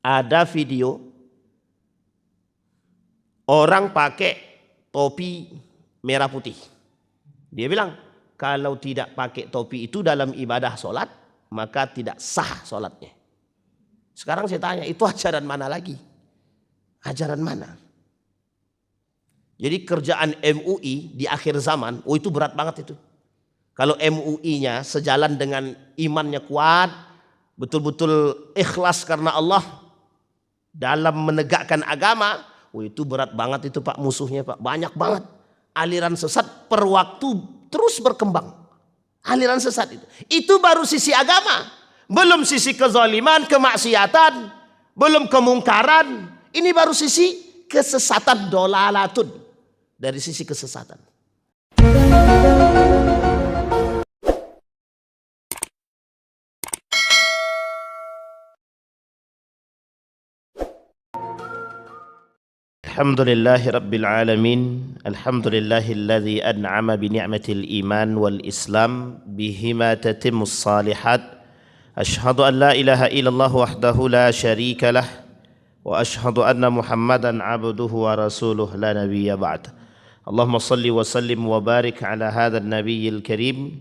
ada video orang pakai topi merah putih. Dia bilang, kalau tidak pakai topi itu dalam ibadah sholat, maka tidak sah sholatnya. Sekarang saya tanya, itu ajaran mana lagi? Ajaran mana? Jadi kerjaan MUI di akhir zaman, itu berat banget itu. Kalau MUI-nya sejalan dengan imannya kuat, betul-betul ikhlas karena Allah dalam menegakkan agama, itu berat banget itu Pak musuhnya Pak. Banyak banget. Aliran sesat per waktu terus berkembang. Aliran sesat itu. Itu baru sisi agama. Belum sisi kezaliman, kemaksiatan, belum kemungkaran. Ini baru sisi kesesatan, dolalatun. Dari sisi kesesatan. Alhamdulillahi Rabbil Alamin. Alhamdulillahilladzi an'ama bi ni'matil iman wal islam bihima tatimmus salihat. Ashhadu an la ilaha illallah wahdahu la syarika lah wa ashhadu anna Muhammadan abduhu wa rasuluh la nabiyya ba'd. Allahumma salli wa sallim wa barik ala hadzal nabiyyil karim.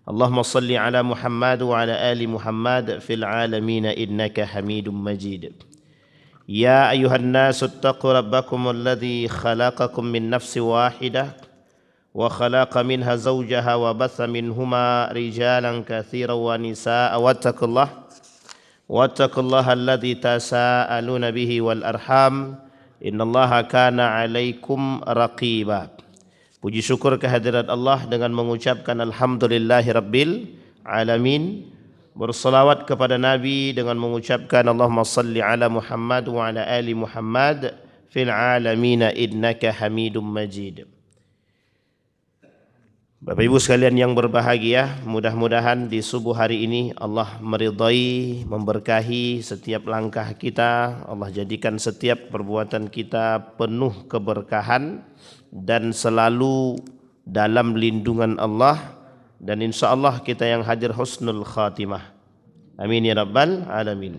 Allahumma salli ala Muhammad wa ala ali Muhammad fil alamin innaka Hamidum Majid. يا أيها الناس اتقوا ربكم الذي خلقكم من نفس واحدة وخلق منها زوجها وبث منهما رجالا كثيرا ونساء واتقوا الله الذي تساءلون به والأرحام إن الله كان عليكم رقيبا. Puji syukur kehadirat Allah dengan mengucapkan Alhamdulillahi Rabbil Alamin. Bersalawat kepada Nabi dengan mengucapkan Allahumma salli ala Muhammad wa ala ali Muhammad fil alamin innaka Hamidum Majid. Bapak Ibu sekalian yang berbahagia, mudah-mudahan di subuh hari ini Allah meridai, memberkahi setiap langkah kita. Allah jadikan setiap perbuatan kita penuh keberkahan dan selalu dalam lindungan Allah. Dan insya Allah kita yang hadir husnul khatimah. Amin ya rabbal alamin.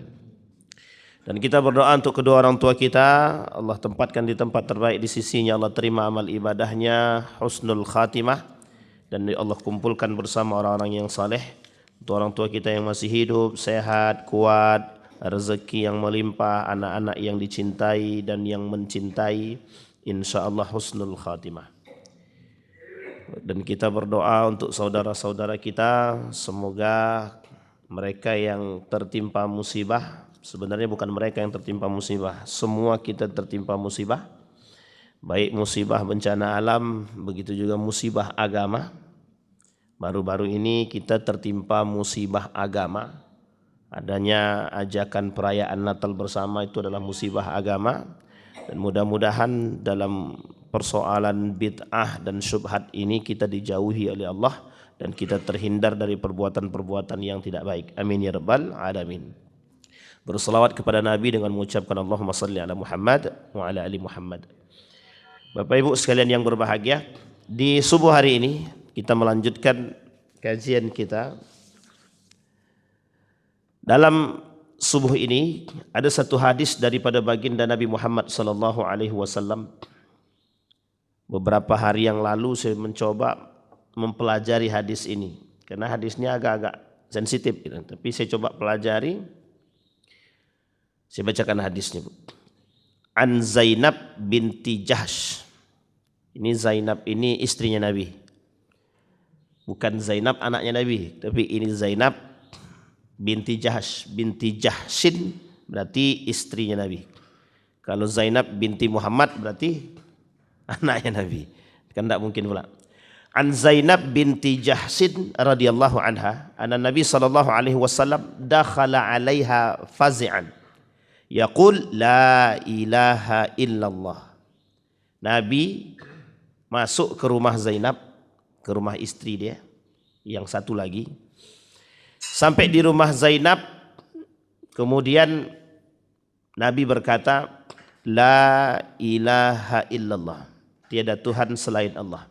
Dan kita berdoa untuk kedua orang tua kita, Allah tempatkan di tempat terbaik di sisinya, Allah terima amal ibadahnya, husnul khatimah. Dan Allah kumpulkan bersama orang-orang yang saleh. Untuk orang tua kita yang masih hidup, sehat, kuat, rezeki yang melimpah, anak-anak yang dicintai dan yang mencintai, insya Allah husnul khatimah. Dan kita berdoa untuk saudara-saudara kita, semoga mereka yang tertimpa musibah, sebenarnya bukan mereka yang tertimpa musibah, semua kita tertimpa musibah, baik musibah bencana alam, begitu juga musibah agama. Baru-baru ini kita tertimpa musibah agama, adanya ajakan perayaan Natal bersama itu adalah musibah agama. Dan mudah-mudahan dalam persoalan bid'ah dan syubhat ini kita dijauhi oleh Allah dan kita terhindar dari perbuatan-perbuatan yang tidak baik. Amin ya rabbal alamin. Berselawat kepada Nabi dengan mengucapkan Allahumma salli ala Muhammad wa ala ali Muhammad. Bapak Ibu sekalian yang berbahagia, di subuh hari ini kita melanjutkan kajian kita. Dalam subuh ini ada satu hadis daripada baginda Nabi Muhammad sallallahu alaihi wasallam. Beberapa hari yang lalu saya mencoba mempelajari hadis ini karena hadisnya agak-agak sensitif gitu. Tapi saya coba pelajari. Saya bacakan hadisnya. An Zainab binti Jahsh. Ini Zainab ini istrinya Nabi. Bukan Zainab anaknya Nabi, tapi ini Zainab binti Jahsh. Binti Jahshin berarti istrinya Nabi. Kalau Zainab binti Muhammad berarti anaknya Nabi. Kan tidak mungkin pula. An Zainab binti Jahshin radhiyallahu anha, anna Nabi sallallahu alaihi wasallam dakhala 'alaiha fazi'an yaqul la ilaha illallah. Nabi masuk ke rumah Zainab, ke rumah istri dia yang satu lagi. Sampai di rumah Zainab, kemudian Nabi berkata, la ilaha illallah, tiada Tuhan selain Allah.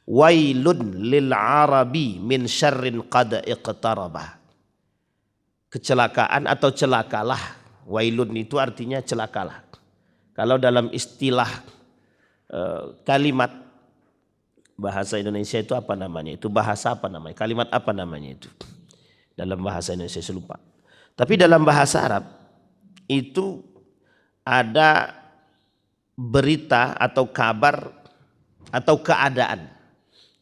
Wailun lil arabi min syarrin qad iqtarabah. Kecelakaan atau celakalah Wailun itu artinya celakalah. Kalau dalam istilah kalimat bahasa Indonesia itu apa namanya? Itu bahasa apa namanya? Kalimat apa namanya itu? Dalam bahasa Indonesia saya lupa. Tapi dalam bahasa Arab itu ada berita atau kabar atau keadaan.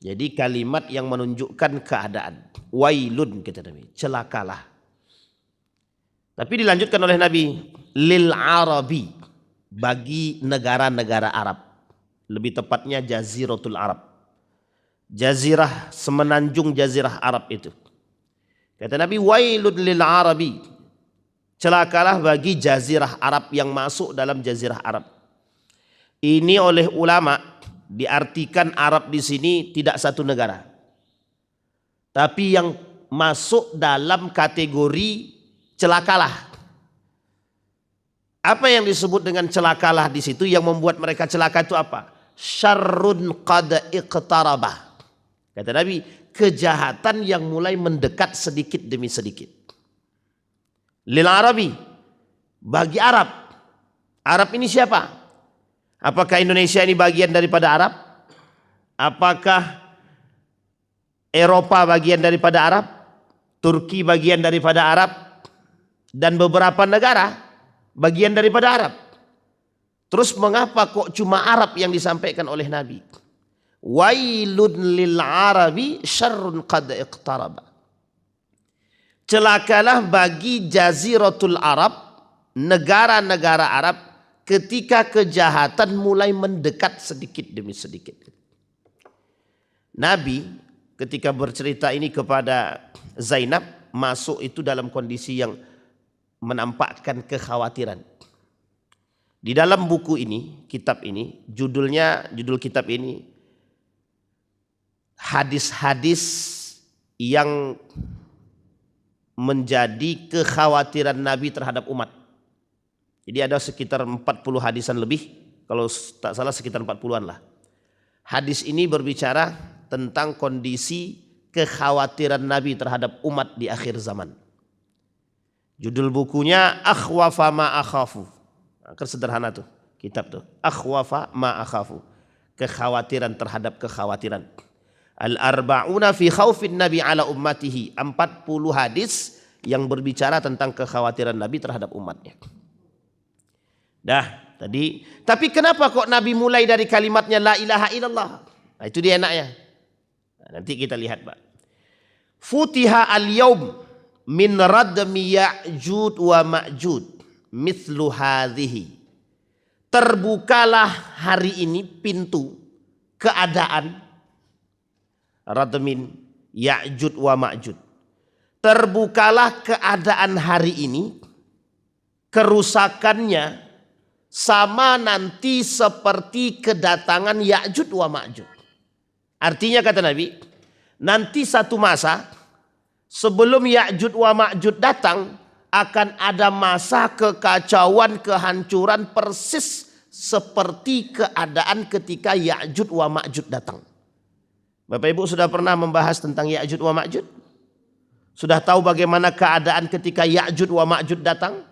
Jadi kalimat yang menunjukkan keadaan. Wailun kita Nabi, celakalah. Tapi dilanjutkan oleh Nabi, lil Arabi, bagi negara-negara Arab. Lebih tepatnya Jaziratul Arab. Jazirah, semenanjung Jazirah Arab itu. Kata Nabi, wailun lil Arabi, celakalah bagi Jazirah Arab yang masuk dalam Jazirah Arab. Ini oleh ulama diartikan Arab di sini tidak satu negara, tapi yang masuk dalam kategori celakalah. Apa yang disebut dengan celakalah di situ, yang membuat mereka celaka itu apa? Syarrun qad iqtarabah. Kata Nabi, kejahatan yang mulai mendekat sedikit demi sedikit. Lil Arabi, bagi Arab. Arab ini siapa? Apakah Indonesia ini bagian daripada Arab? Apakah Eropa bagian daripada Arab? Turki bagian daripada Arab? Dan beberapa negara bagian daripada Arab. Terus mengapa kok cuma Arab yang disampaikan oleh Nabi? Wailun lil Arabi syarrun qad iqtaraba. Celakalah bagi Jaziratul Arab, negara-negara Arab, ketika kejahatan mulai mendekat sedikit demi sedikit. Nabi ketika bercerita ini kepada Zainab, masuk itu dalam kondisi yang menampakkan kekhawatiran. Di dalam buku ini, kitab ini, judul kitab ini, hadis-hadis yang menjadi kekhawatiran Nabi terhadap umat. Jadi ada sekitar 40 hadisan lebih, kalau tak salah sekitar 40-an lah. Hadis ini berbicara tentang kondisi kekhawatiran Nabi terhadap umat di akhir zaman. Judul bukunya Akhwafa ma akhafu. Kan sederhana tuh kitab tuh. Akhwafa ma akhafu. Kekhawatiran terhadap kekhawatiran. Al-arba'una fi khaufin Nabi ala ummatihi. 40 hadis yang berbicara tentang kekhawatiran Nabi terhadap umatnya. Dah tadi, tapi kenapa kok Nabi mulai dari kalimatnya la ilaha illallah? Nah, itu dia enaknya. Nah, nanti kita lihat, Pak. Futiha al-yaum min radmi Ya'jud wa Ma'jud mithlu hadhihi. Terbukalah hari ini pintu keadaan radmin Ya'jud wa Ma'jud. Terbukalah keadaan hari ini, kerusakannya sama nanti seperti kedatangan Ya'jud wa Ma'jud. Artinya kata Nabi, nanti satu masa sebelum Ya'jud wa Ma'jud datang, akan ada masa kekacauan, kehancuran persis seperti keadaan ketika Ya'jud wa Ma'jud datang. Bapak Ibu sudah pernah membahas tentang Ya'jud wa Ma'jud? Sudah tahu bagaimana keadaan ketika Ya'jud wa Ma'jud datang?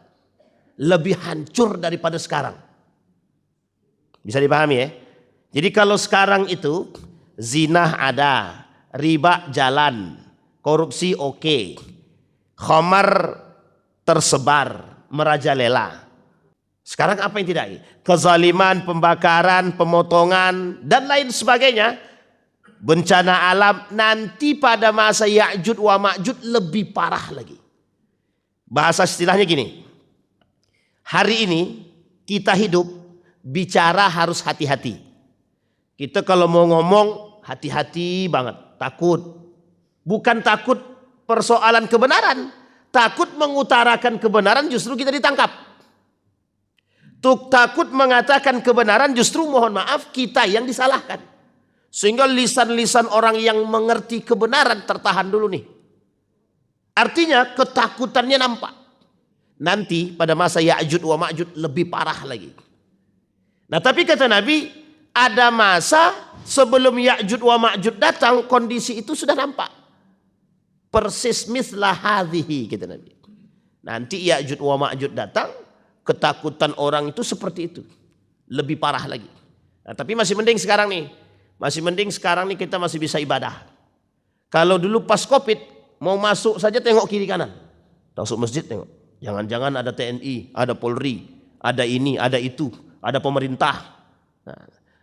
Lebih hancur daripada sekarang. Bisa dipahami ya? Jadi kalau sekarang itu zina ada, riba jalan, korupsi oke, khamar tersebar, merajalela. Sekarang apa yang tidak? Kezaliman, pembakaran, pemotongan, dan lain sebagainya. Bencana alam nanti pada masa Ya'jud wa Ma'jud lebih parah lagi. Bahasa istilahnya gini. Hari ini kita hidup, bicara harus hati-hati. Kita kalau mau ngomong hati-hati banget, takut. Bukan takut persoalan kebenaran, takut mengutarakan kebenaran justru kita ditangkap. Takut mengatakan kebenaran justru mohon maaf kita yang disalahkan. Sehingga lisan-lisan orang yang mengerti kebenaran tertahan dulu nih. Artinya ketakutannya nampak. Nanti pada masa Ya'jud wa Ma'jud lebih parah lagi. Nah tapi kata Nabi, ada masa sebelum Ya'jud wa Ma'jud datang, kondisi itu sudah nampak. Persis mislah hadhihi kata Nabi. Nanti Ya'jud wa Ma'jud datang, ketakutan orang itu seperti itu. Lebih parah lagi. Nah, tapi masih mending sekarang nih. Masih mending sekarang nih kita masih bisa ibadah. Kalau dulu pas Covid, mau masuk saja tengok kiri kanan. Masuk masjid tengok. Jangan-jangan ada TNI, ada Polri, ada ini, ada itu, ada pemerintah,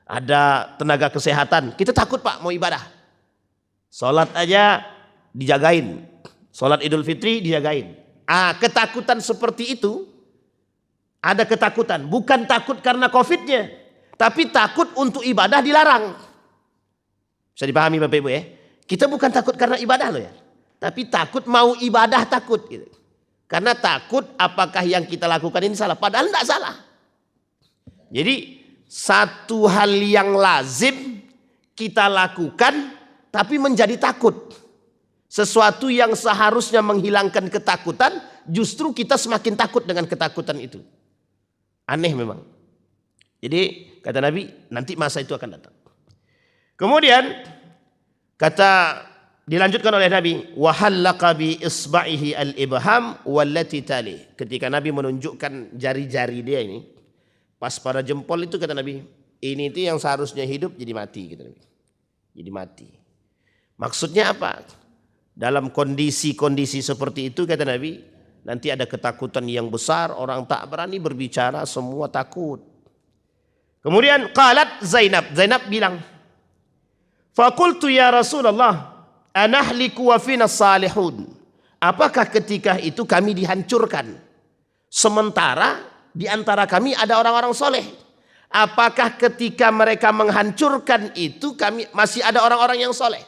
ada tenaga kesehatan. Kita takut Pak mau ibadah. Sholat aja dijagain. Sholat Idul Fitri dijagain. Ketakutan seperti itu, ada ketakutan. Bukan takut karena Covid-nya, tapi takut untuk ibadah dilarang. Bisa dipahami Bapak Ibu ya? Kita bukan takut karena ibadah loh ya. Tapi takut mau ibadah takut gitu. Karena takut apakah yang kita lakukan ini salah. Padahal tidak salah. Jadi satu hal yang lazim kita lakukan tapi menjadi takut. Sesuatu yang seharusnya menghilangkan ketakutan, justru kita semakin takut dengan ketakutan itu. Aneh memang. Jadi kata Nabi, nanti masa itu akan datang. Kemudian dilanjutkan oleh Nabi, wa hallaka bi isba'ihi al-ibham wallati tali. Ketika Nabi menunjukkan jari-jari dia ini, pas pada jempol itu kata Nabi, ini itu yang seharusnya hidup jadi mati kata Nabi. Jadi mati. Maksudnya apa? Dalam kondisi-kondisi seperti itu kata Nabi, nanti ada ketakutan yang besar, orang tak berani berbicara, semua takut. Kemudian qalat Zainab bilang, faqultu ya Rasulullah, anahliku wa fina salihun. Apakah ketika itu kami dihancurkan, sementara di antara kami ada orang-orang soleh? Apakah ketika mereka menghancurkan itu kami masih ada orang-orang yang soleh?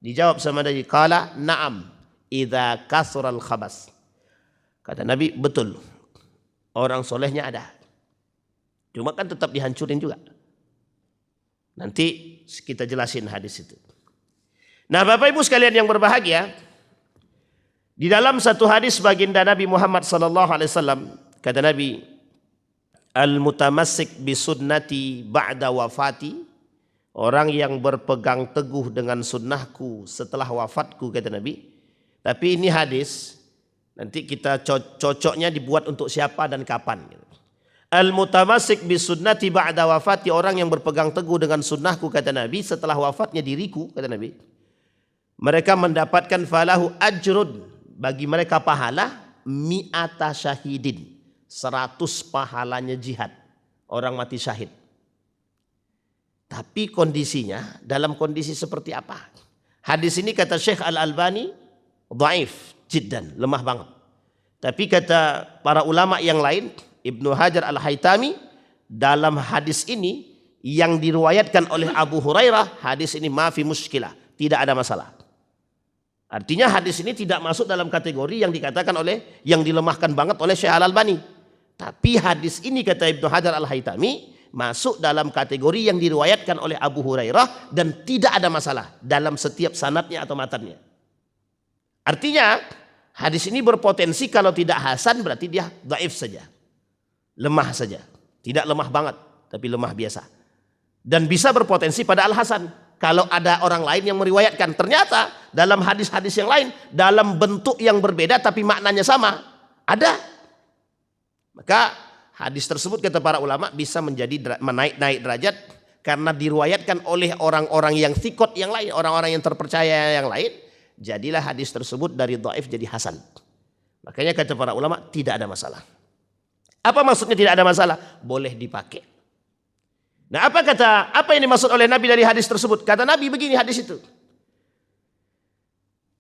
Dijawab sama Nabi, qala na'am idza kasural khabas. Kata Nabi, betul. Orang solehnya ada. Cuma kan tetap dihancurin juga. Nanti kita jelasin hadis itu. Nah Bapak Ibu sekalian yang berbahagia, di dalam satu hadis baginda Nabi Muhammad SAW, kata Nabi, al-mutamassik bi sunnati ba'da wafati, orang yang berpegang teguh dengan sunnahku setelah wafatku kata Nabi. Tapi ini hadis, nanti kita cocoknya dibuat untuk siapa dan kapan. Al-mutamassik bi sunnati ba'da wafati, orang yang berpegang teguh dengan sunnahku kata Nabi setelah wafatnya diriku kata Nabi. Mereka mendapatkan falahu ajrun, bagi mereka pahala mi'ata syahidin, 100 pahalanya jihad, orang mati syahid. Tapi kondisinya dalam kondisi seperti apa? Hadis ini kata Syekh Al-Albani dhaif jiddan, lemah banget. Tapi kata para ulama yang lain, Ibnu Hajar Al-Haytami, dalam hadis ini yang diriwayatkan oleh Abu Hurairah, hadis ini ma fi muskilah, tidak ada masalah. Artinya hadis ini tidak masuk dalam kategori yang dikatakan oleh, yang dilemahkan banget oleh Syekh Al-Albani. Tapi hadis ini kata Ibnu Hajar Al-Haytami masuk dalam kategori yang diriwayatkan oleh Abu Hurairah dan tidak ada masalah dalam setiap sanadnya atau matanya. Artinya hadis ini berpotensi kalau tidak hasan berarti dia dhaif saja. Lemah saja. Tidak lemah banget, tapi lemah biasa. Dan bisa berpotensi pada al-hasan kalau ada orang lain yang meriwayatkan. Ternyata dalam hadis-hadis yang lain dalam bentuk yang berbeda tapi maknanya sama. Ada. Maka hadis tersebut kata para ulama bisa menjadi naik derajat karena diriwayatkan oleh orang-orang yang thiqat yang lain, orang-orang yang terpercaya yang lain. Jadilah hadis tersebut dari dhaif jadi hasan. Makanya kata para ulama tidak ada masalah. Apa maksudnya tidak ada masalah? Boleh dipakai. Nah, apa yang dimaksud oleh Nabi dari hadis tersebut? Kata Nabi begini hadis itu.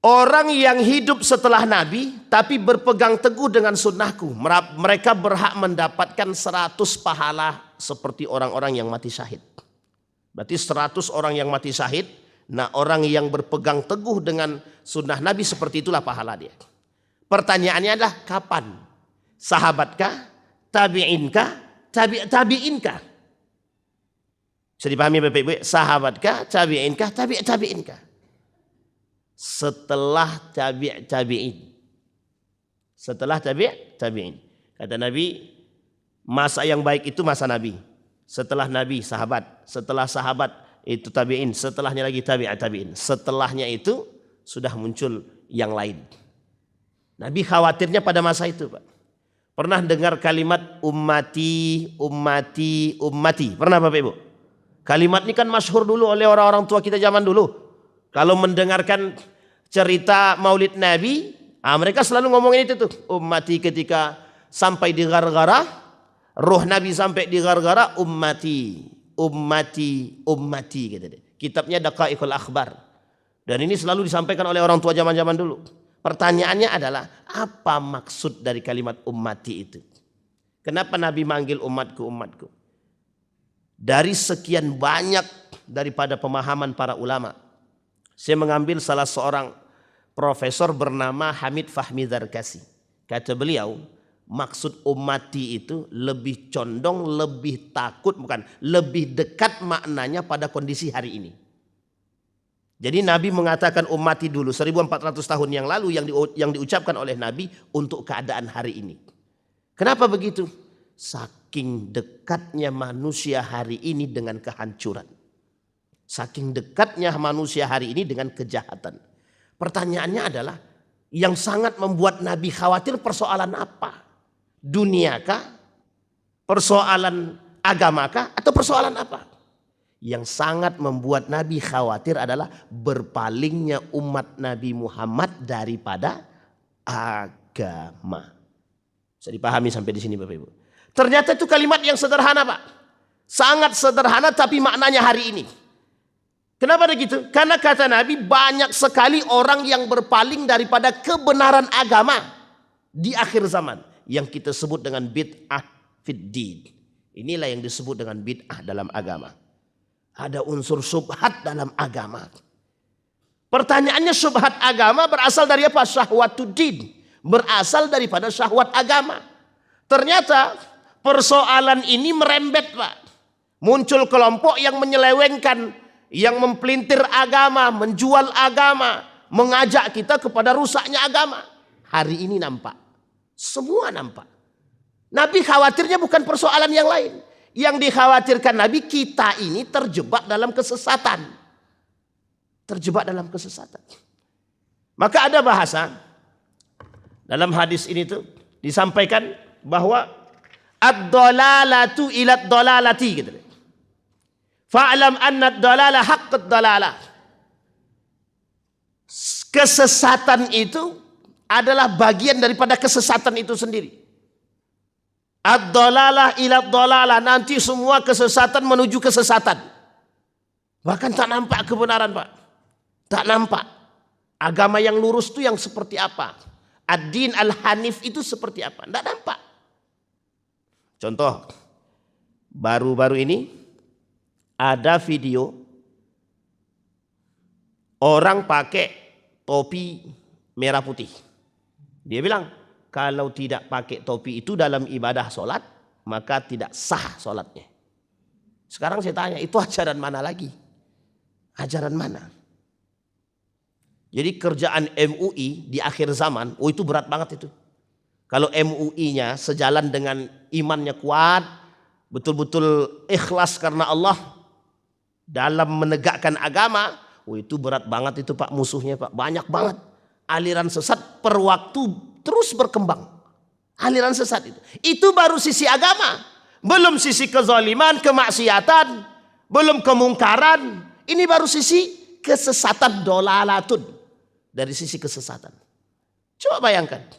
Orang yang hidup setelah Nabi tapi berpegang teguh dengan sunnahku, mereka berhak mendapatkan 100 pahala seperti orang-orang yang mati syahid. Berarti 100 orang yang mati syahid. Nah, orang yang berpegang teguh dengan sunnah Nabi seperti itulah pahala dia. Pertanyaannya adalah kapan? Sahabatkah? Tabi'inkah? Tabi'inkah? Bisa dipahami Bapak Ibu? Sahabatkah? Tabi'inkah? Tabi'inkah? Setelah tabi'in. Setelah tabi'in. Kata Nabi, masa yang baik itu masa Nabi. Setelah Nabi sahabat. Setelah sahabat itu tabi'in. Setelahnya lagi tabi'in. Setelahnya itu sudah muncul yang lain. Nabi khawatirnya pada masa itu Pak. Pernah dengar kalimat ummati, ummati, ummati? Pernah Bapak Ibu? Kalimat ini kan masyhur dulu oleh orang-orang tua kita zaman dulu. Kalau mendengarkan cerita Maulid Nabi, mereka selalu ngomongin itu tuh. Ummati ketika sampai di gara-gara, roh Nabi sampai di gara-gara, ummati, ummati, ummati gitu deh. Kitabnya Daqaiqul Akhbar. Dan ini selalu disampaikan oleh orang tua zaman-zaman dulu. Pertanyaannya adalah, apa maksud dari kalimat ummati itu? Kenapa Nabi manggil umatku, umatku? Dari sekian banyak daripada pemahaman para ulama, saya mengambil salah seorang profesor bernama Hamid Fahmi Dzarkasi. Kata beliau, maksud ummati itu lebih condong, lebih takut, bukan, lebih dekat maknanya pada kondisi hari ini. Jadi Nabi mengatakan ummati dulu 1400 tahun yang lalu yang diucapkan oleh Nabi untuk keadaan hari ini. Kenapa begitu? Saking dekatnya manusia hari ini dengan kehancuran. Saking dekatnya manusia hari ini dengan kejahatan. Pertanyaannya adalah, yang sangat membuat Nabi khawatir persoalan apa? Duniakah? Persoalan agamakah? Atau persoalan apa? Yang sangat membuat Nabi khawatir adalah berpalingnya umat Nabi Muhammad daripada agama. Bisa dipahami sampai di sini Bapak Ibu. Ternyata itu kalimat yang sederhana Pak. Sangat sederhana tapi maknanya hari ini. Kenapa begitu? Karena kata Nabi, banyak sekali orang yang berpaling daripada kebenaran agama di akhir zaman. Yang kita sebut dengan bid'ah fid din. Inilah yang disebut dengan bid'ah dalam agama. Ada unsur syubhat dalam agama. Pertanyaannya, syubhat agama berasal dari apa? Syahwatuddin. Berasal daripada syahwat agama. Ternyata persoalan ini merembet Pak. Muncul kelompok yang menyelewengkan, yang mempelintir agama, menjual agama, mengajak kita kepada rusaknya agama. Hari ini nampak. Semua nampak. Nabi khawatirnya bukan persoalan yang lain. Yang dikhawatirkan Nabi, kita ini terjebak dalam kesesatan. Terjebak dalam kesesatan. Maka ada bahasa dalam hadis ini tuh disampaikan bahwa ad-dalalatu ila ad-dalalati gitu. Fa'lam anna ad-dalalah haqqad dalalah. Kesesatan itu adalah bagian daripada kesesatan itu sendiri. Ad-dalalah ila ad-dalalah, nanti semua kesesatan menuju kesesatan. Bahkan tak nampak kebenaran Pak. Tak nampak. Agama yang lurus itu yang seperti apa? Ad-din al-hanif itu seperti apa? Tak nampak. Contoh, baru-baru ini ada video orang pakai topi merah putih. Dia bilang, kalau tidak pakai topi itu dalam ibadah sholat, maka tidak sah sholatnya. Sekarang saya tanya, itu ajaran mana lagi? Ajaran mana? Jadi kerjaan MUI di akhir zaman, itu berat banget itu. Kalau MUI-nya sejalan dengan imannya kuat, betul-betul ikhlas karena Allah dalam menegakkan agama, itu berat banget itu Pak, musuhnya Pak. Banyak banget. Aliran sesat per waktu terus berkembang. Aliran sesat itu baru sisi agama. Belum sisi kezaliman, kemaksiatan, belum kemungkaran. Ini baru sisi kesesatan, dolalatun. Dari sisi kesesatan. Coba bayangkan.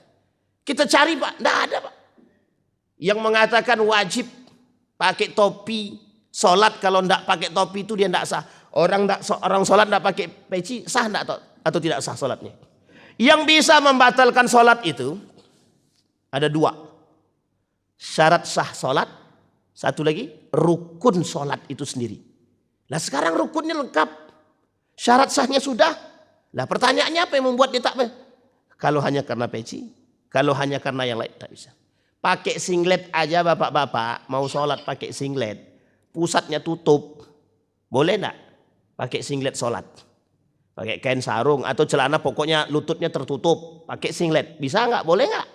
Kita cari Pak, tidak ada Pak. Yang mengatakan wajib pakai topi, sholat kalau tidak pakai topi itu dia tidak sah. Orang sholat tidak pakai peci, sah tidak atau tidak sah sholatnya? Yang bisa membatalkan sholat itu ada dua. Syarat sah sholat. Satu lagi, rukun sholat itu sendiri. Nah sekarang rukunnya lengkap. Syarat sahnya sudah. Nah pertanyaannya apa yang membuat dia tak? Kalau hanya karena peci, kalau hanya karena yang lain tak bisa. Pakai singlet aja bapak-bapak mau sholat pakai singlet. Pusatnya tutup. Boleh enggak pakai singlet sholat? Pakai kain sarung atau celana pokoknya lututnya tertutup. Pakai singlet. Bisa enggak? Boleh enggak?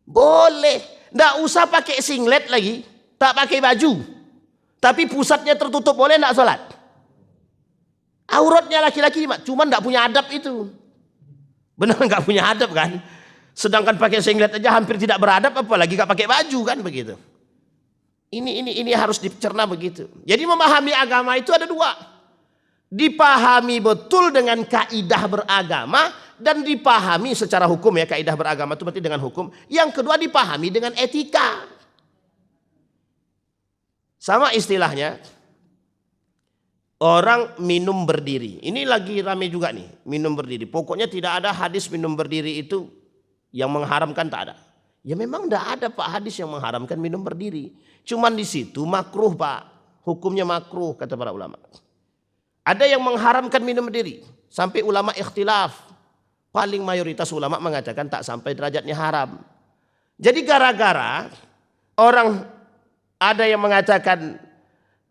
Boleh. Enggak usah pakai singlet lagi. Tak pakai baju. Tapi pusatnya tertutup. Boleh enggak sholat? Auratnya laki-laki cuma enggak punya adab itu. Benar enggak punya adab kan? Sedangkan pakai singlet aja hampir tidak beradab, apalagi gak pakai baju kan begitu. Ini harus dicerna begitu. Jadi memahami agama itu ada dua. Dipahami betul dengan kaidah beragama dan dipahami secara hukum ya, kaidah beragama itu berarti dengan hukum. Yang kedua dipahami dengan etika. Sama istilahnya orang minum berdiri. Ini lagi rame juga nih, minum berdiri. Pokoknya tidak ada hadis minum berdiri itu yang mengharamkan, tak ada. Ya memang tidak ada Pak hadis yang mengharamkan minum berdiri. Cuman di situ makruh Pak. Hukumnya makruh kata para ulama. Ada yang mengharamkan minum berdiri. Sampai ulama ikhtilaf. Paling mayoritas ulama mengatakan tak sampai derajatnya haram. Jadi gara-gara orang ada yang mengatakan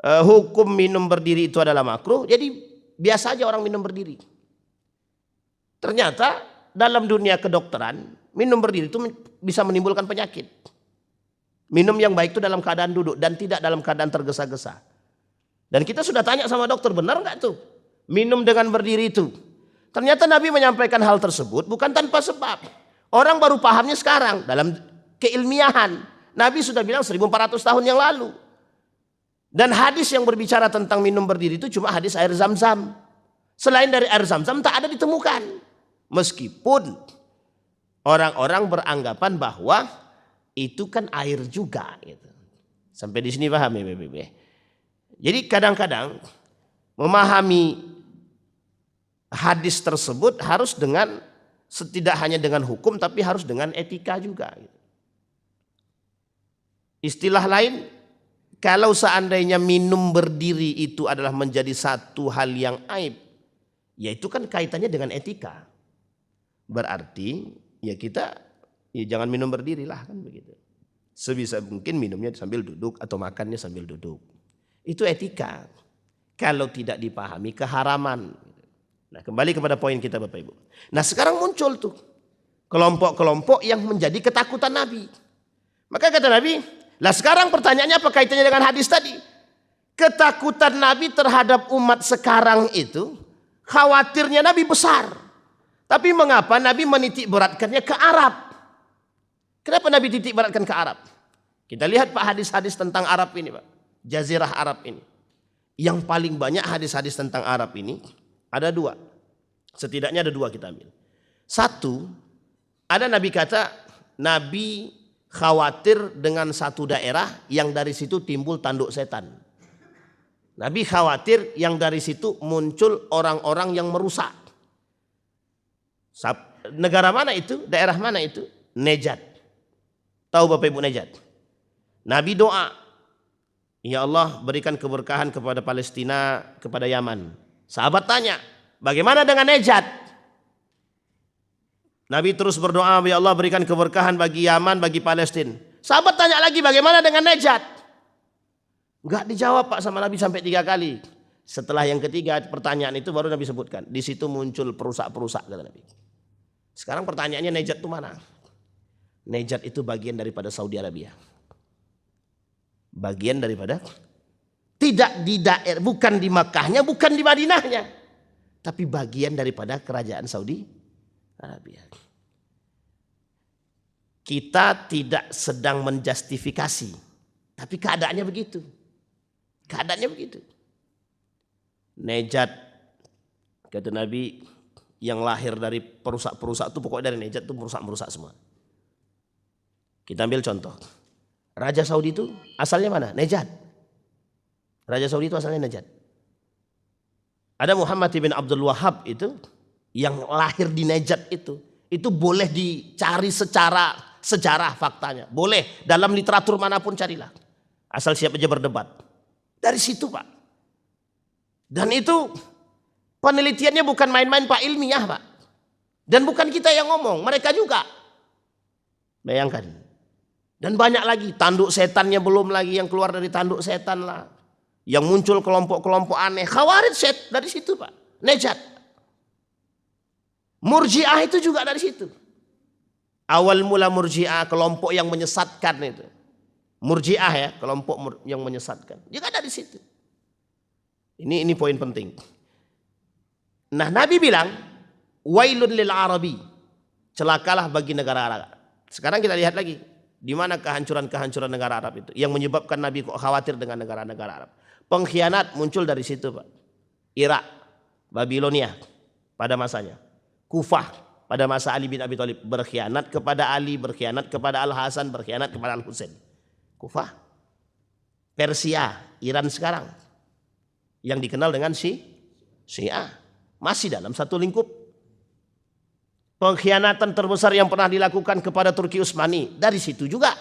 hukum minum berdiri itu adalah makruh. Jadi biasa aja orang minum berdiri. Ternyata dalam dunia kedokteran minum berdiri itu bisa menimbulkan penyakit. Minum yang baik itu dalam keadaan duduk dan tidak dalam keadaan tergesa-gesa. Dan kita sudah tanya sama dokter, benar nggak tuh minum dengan berdiri itu? Ternyata Nabi menyampaikan hal tersebut bukan tanpa sebab. Orang baru pahamnya sekarang dalam keilmiahan. Nabi sudah bilang 1400 tahun yang lalu. Dan hadis yang berbicara tentang minum berdiri itu cuma hadis air zam-zam. Selain dari air zam-zam tak ada ditemukan. Meskipun orang-orang beranggapan bahwa itu kan air juga. Gitu. Sampai di sini paham ya BBB. Jadi kadang-kadang memahami hadis tersebut harus dengan tidak hanya dengan hukum tapi harus dengan etika juga. Istilah lain, kalau seandainya minum berdiri itu adalah menjadi satu hal yang aib, ya itu kan kaitannya dengan etika. Berarti ya kita ya jangan minum berdiri lah kan begitu. Sebisa mungkin minumnya sambil duduk atau makannya sambil duduk. Itu etika. Kalau tidak dipahami keharaman. Nah, kembali kepada poin kita Bapak Ibu. Nah, sekarang muncul tuh kelompok-kelompok yang menjadi ketakutan Nabi. Maka kata Nabi, lah sekarang pertanyaannya apa kaitannya dengan hadis tadi? Ketakutan Nabi terhadap umat sekarang itu, khawatirnya Nabi besar. Tapi mengapa Nabi menitik beratkannya ke Arab? Kenapa Nabi titik beratkan ke Arab? Kita lihat Pak hadis-hadis tentang Arab ini Pak. Jazirah Arab ini. Yang paling banyak hadis-hadis tentang Arab ini ada dua. Setidaknya ada dua kita ambil. Satu, ada Nabi kata Nabi khawatir dengan satu daerah yang dari situ timbul tanduk setan. Nabi khawatir yang dari situ muncul orang-orang yang merusak. Negara mana itu? Daerah mana itu? Nejat. Tahu Bapak Ibu Nejat? Nabi doa, ya Allah berikan keberkahan kepada Palestina, kepada Yaman. Sahabat tanya, bagaimana dengan Nejat? Nabi terus berdoa, ya Allah berikan keberkahan bagi Yaman, bagi Palestina. Sahabat tanya lagi, bagaimana dengan Nejat? Enggak dijawab Pak sama Nabi sampai 3 kali. Setelah yang ketiga pertanyaan itu baru Nabi sebutkan. Di situ muncul perusak-perusak kata Nabi. Sekarang pertanyaannya Nejat itu mana? Nejat itu bagian daripada Saudi Arabia. Bagian daripada, tidak di daerah, bukan di Makkahnya, bukan di Madinahnya, tapi bagian daripada kerajaan Saudi Arabia. Kita tidak sedang menjustifikasi, tapi keadaannya begitu. Keadaannya begitu. Nejat, kata Nabi, yang lahir dari perusak-perusak itu pokoknya dari Nejat itu merusak-merusak semua. Kita ambil contoh. Raja Saudi itu asalnya mana? Nejat. Raja Saudi itu asalnya Nejat. Ada Muhammad bin Abdul Wahab itu yang lahir di Nejat itu boleh dicari secara sejarah faktanya. Boleh dalam literatur manapun carilah. Asal siap aja berdebat. Dari situ Pak. Dan itu penelitiannya bukan main-main Pak, ilmiah Pak. Dan bukan kita yang ngomong, mereka juga. Bayangkan. Dan banyak lagi, tanduk setannya belum lagi yang keluar dari tanduk setan lah. Yang muncul kelompok-kelompok aneh. Khawarij set dari situ Pak. Nejat. Murji'ah itu juga dari situ. Awal mula Murji'ah, kelompok yang menyesatkan itu. Murji'ah ya, kelompok yang menyesatkan. Juga dari situ. Ini poin penting. Nah Nabi bilang, wailun lil Arabi. Celakalah bagi negara Arab. Sekarang kita lihat lagi, di mana kehancuran-kehancuran negara Arab itu yang menyebabkan Nabi kok khawatir dengan negara-negara Arab. Pengkhianat muncul dari situ, Pak. Irak, Babilonia pada masanya. Kufah pada masa Ali bin Abi Thalib berkhianat kepada Ali, berkhianat kepada Al Hasan, berkhianat kepada Al Husain. Kufah. Persia, Iran sekarang yang dikenal dengan Syiah masih dalam satu lingkup. Pengkhianatan terbesar yang pernah dilakukan kepada Turki Utsmani dari situ juga.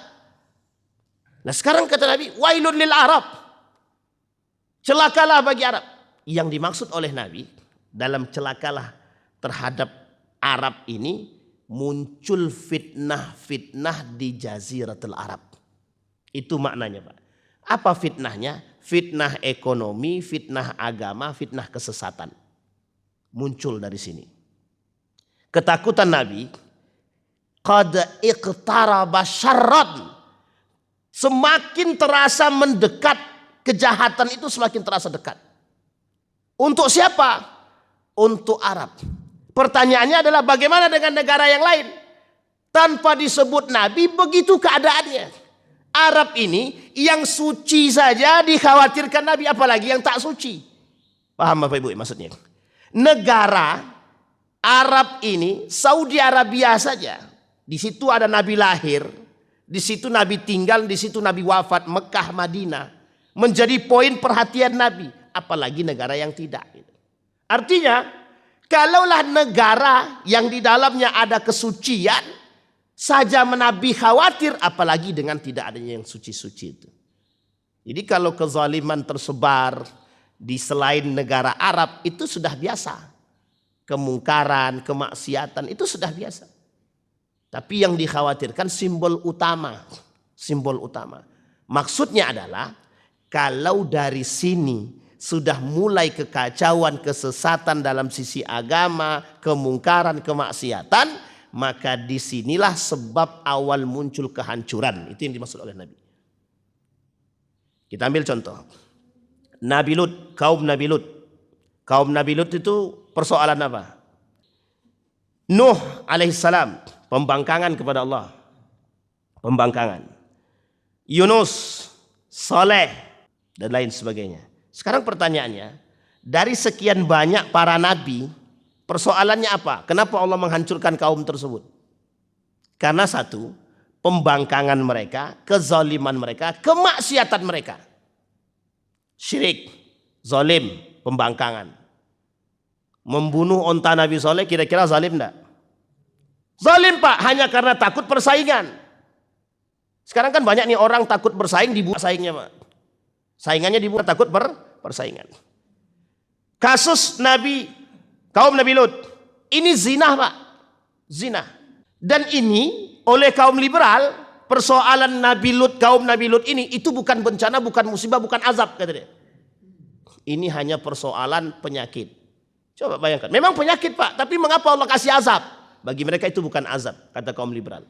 Nah sekarang kata Nabi, wailun lil Arab, celakalah bagi Arab. Yang dimaksud oleh Nabi dalam celakalah terhadap Arab ini, muncul fitnah-fitnah di Jaziratul Arab. Itu maknanya, Pak. Apa fitnahnya? Fitnah ekonomi, fitnah agama, fitnah kesesatan. Muncul dari sini. Ketakutan Nabi, qad iqtaraba syarran, semakin terasa mendekat, kejahatan itu semakin terasa dekat. Untuk siapa? Untuk Arab. Pertanyaannya adalah bagaimana dengan negara yang lain? Tanpa disebut Nabi, begitu keadaannya. Arab ini yang suci saja dikhawatirkan Nabi, apalagi yang tak suci. Paham Bapak Ibu maksudnya? Negara Arab ini, Saudi Arabia saja, di situ ada Nabi lahir, di situ Nabi tinggal, di situ Nabi wafat, Mekah, Madinah, menjadi poin perhatian Nabi, apalagi negara yang tidak. Artinya, kalaulah negara yang di dalamnya ada kesucian saja Nabi khawatir, apalagi dengan tidak adanya yang suci-suci itu. Jadi kalau kezaliman tersebar di selain negara Arab itu sudah biasa. Kemungkaran, kemaksiatan itu sudah biasa. Tapi yang dikhawatirkan simbol utama. Simbol utama. Maksudnya adalah kalau dari sini sudah mulai kekacauan, kesesatan dalam sisi agama, kemungkaran, kemaksiatan, maka disinilah sebab awal muncul kehancuran. Itu yang dimaksud oleh Nabi. Kita ambil contoh. Nabi Lut, kaum Nabi Lut. Kaum Nabi Lut itu persoalan apa? Nuh alaihissalam, pembangkangan kepada Allah. Pembangkangan. Yunus, Saleh, dan lain sebagainya. Sekarang pertanyaannya, dari sekian banyak para nabi, persoalannya apa? Kenapa Allah menghancurkan kaum tersebut? Karena satu, pembangkangan mereka, kezaliman mereka, kemaksiatan mereka. Syirik, zalim, pembangkangan. Membunuh onta Nabi Saleh kira-kira zalim enggak? Zalim Pak, hanya karena takut persaingan. Sekarang kan banyak nih orang takut bersaing dibuat saingnya Pak. Saingannya dibuat takut persaingan. Kasus kaum Nabi Lut. Ini zina Pak. Zina. Dan ini oleh kaum liberal, persoalan Nabi Lut, kaum Nabi Lut ini itu bukan bencana, bukan musibah, bukan azab kata dia. Ini hanya persoalan penyakit. Coba bayangkan, memang penyakit Pak, tapi mengapa Allah kasih azab? Bagi mereka itu bukan azab, kata kaum liberal.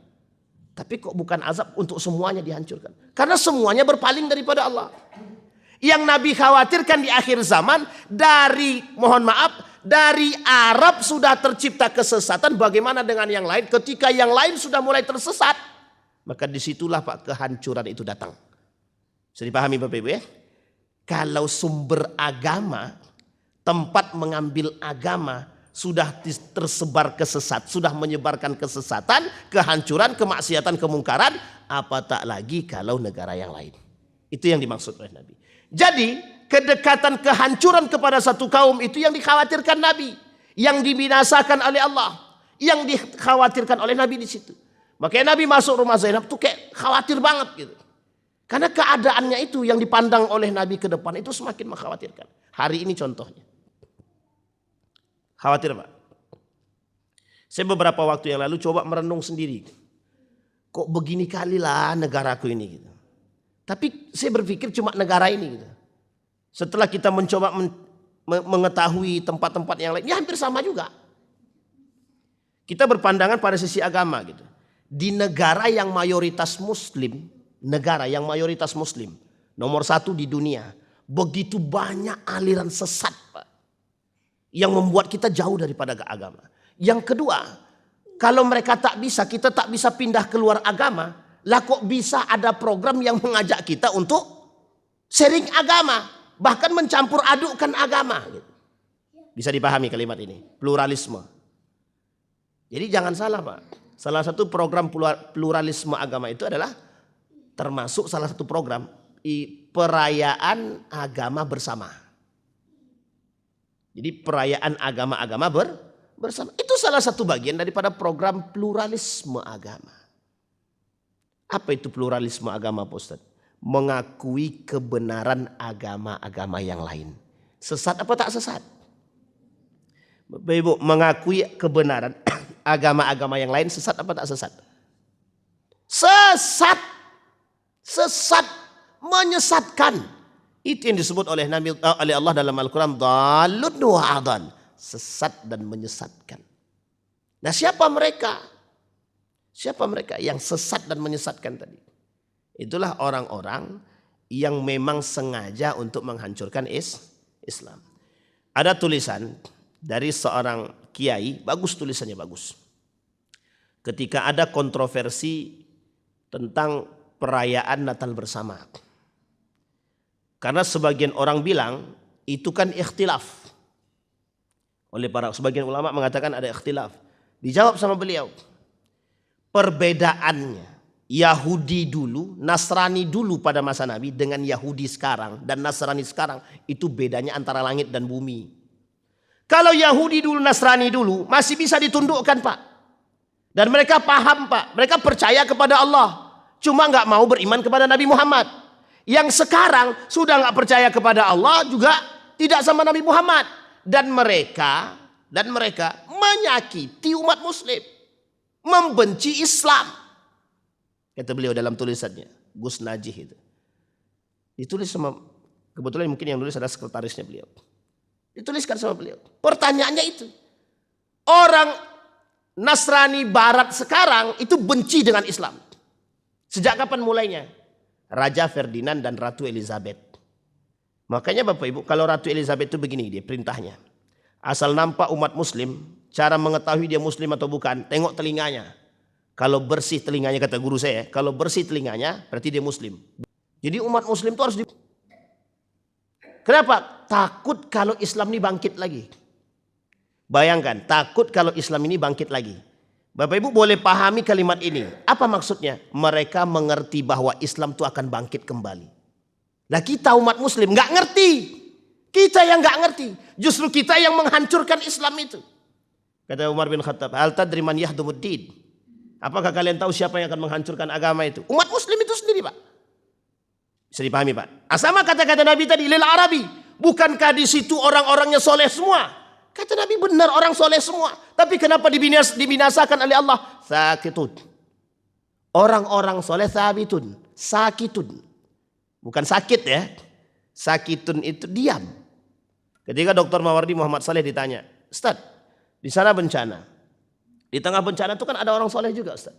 Tapi kok bukan azab untuk semuanya dihancurkan? Karena semuanya berpaling daripada Allah. Yang Nabi khawatirkan di akhir zaman, dari Arab sudah tercipta kesesatan, bagaimana dengan yang lain? Ketika yang lain sudah mulai tersesat, maka disitulah Pak kehancuran itu datang. Bisa dipahami Bapak Ibu ya? Kalau sumber agama, tempat mengambil agama sudah tersebar sudah menyebarkan kesesatan, kehancuran, kemaksiatan, kemungkaran, apa tak lagi kalau negara yang lain. Itu yang dimaksud oleh Nabi. Jadi kedekatan kehancuran kepada satu kaum itu yang dikhawatirkan Nabi, yang dibinasakan oleh Allah, yang dikhawatirkan oleh Nabi di situ. Makanya Nabi masuk rumah Zainab tuh kayak khawatir banget gitu. Karena keadaannya itu yang dipandang oleh Nabi ke depan itu semakin mengkhawatirkan. Hari ini contohnya. Khawatir Pak. Saya beberapa waktu yang lalu coba merenung sendiri. Kok begini kalilah negaraku ini gitu. Tapi saya berpikir cuma negara ini gitu. Setelah kita mencoba mengetahui tempat-tempat yang lain, ya hampir sama juga. Kita berpandangan pada sisi agama gitu. Di negara yang mayoritas muslim, nomor 1 di dunia, begitu banyak aliran sesat Pak, yang membuat kita jauh daripada agama. Yang kedua, Kalau mereka tak bisa, kita tak bisa pindah keluar agama. Lah kok bisa ada program yang mengajak kita untuk sharing agama. Bahkan mencampur adukkan agama. Bisa dipahami kalimat ini. Pluralisme. Jadi jangan salah Pak. Salah satu program pluralisme agama itu adalah termasuk salah satu program perayaan agama bersama. Jadi perayaan agama-agama bersama. Itu salah satu bagian daripada program pluralisme agama. Apa itu pluralisme agama Pak Ustaz? Mengakui kebenaran agama-agama yang lain. Sesat apa tak sesat? Bapak Ibu, mengakui kebenaran agama-agama yang lain sesat apa tak sesat? Sesat. Sesat, menyesatkan. Itu yang disebut oleh Allah dalam Al-Quran. Dhalun wa adhan. Sesat dan menyesatkan. Nah siapa mereka? Siapa mereka yang sesat dan menyesatkan tadi? Itulah orang-orang yang memang sengaja untuk menghancurkan Islam. Ada tulisan dari seorang kiai, bagus tulisannya bagus. Ketika ada kontroversi tentang perayaan Natal bersama. Karena sebagian orang bilang itu kan ikhtilaf. Oleh sebagian ulama mengatakan ada ikhtilaf. Dijawab sama beliau. Perbedaannya Yahudi dulu, Nasrani dulu pada masa Nabi dengan Yahudi sekarang dan Nasrani sekarang itu bedanya antara langit dan bumi. Kalau Yahudi dulu, Nasrani dulu masih bisa ditundukkan Pak. Dan mereka paham Pak, mereka percaya kepada Allah. Cuma nggak mau beriman kepada Nabi Muhammad. Yang sekarang sudah nggak percaya kepada Allah juga tidak sama Nabi Muhammad. Dan mereka menyakiti umat Muslim, membenci Islam. Kata beliau dalam tulisannya, Gus Najih itu. Ditulis sama, kebetulan mungkin yang nulis adalah sekretarisnya beliau. Dituliskan sama beliau. Pertanyaannya itu, orang Nasrani Barat sekarang itu benci dengan Islam. Sejak kapan mulainya? Raja Ferdinand dan Ratu Elizabeth. Makanya Bapak Ibu, kalau Ratu Elizabeth itu begini dia perintahnya. Asal nampak umat Muslim, cara mengetahui dia Muslim atau bukan, tengok telinganya. Kalau bersih telinganya, kata guru saya, kalau bersih telinganya berarti dia Muslim. Jadi umat Muslim itu harus Kenapa? Takut kalau Islam ini bangkit lagi. Bayangkan, takut kalau Islam ini bangkit lagi. Bapak Ibu boleh pahami kalimat ini. Apa maksudnya? Mereka mengerti bahwa Islam itu akan bangkit kembali. Nah kita umat Muslim nggak ngerti. Kita yang nggak ngerti. Justru kita yang menghancurkan Islam itu. Kata Umar bin Khattab, hal tadri man yahdumuddin. Apakah kalian tahu siapa yang akan menghancurkan agama itu? Umat Muslim itu sendiri Pak. Bisa dipahami Pak? Sama kata-kata Nabi tadi, lil Arabi. Bukankah di situ orang-orangnya soleh semua? Kata Nabi benar orang soleh semua. Tapi kenapa dibinasakan oleh Allah? Sakitun. Orang-orang soleh sabitun. Sakitun. Bukan sakit ya. Sakitun itu diam. Ketika Dr. Mawardi Muhammad Saleh ditanya, Ustaz, di sana bencana. Di tengah bencana itu kan ada orang soleh juga Ustaz.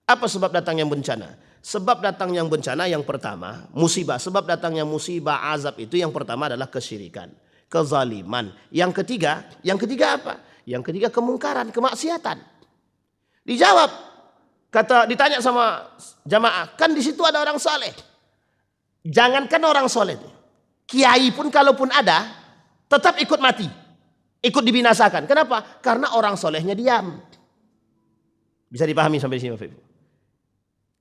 Apa sebab datangnya bencana? Sebab datangnya bencana yang pertama, musibah. Sebab datangnya musibah, azab itu yang pertama adalah kesyirikan. Kezaliman. Yang ketiga apa? Yang ketiga kemungkaran, kemaksiatan. Dijawab, ditanya sama jamaah, kan di situ ada orang soleh. Jangankan orang soleh, kiai pun kalaupun ada, tetap ikut mati, ikut dibinasakan. Kenapa? Karena orang solehnya diam. Bisa dipahami sampai sini Bapak Ibu?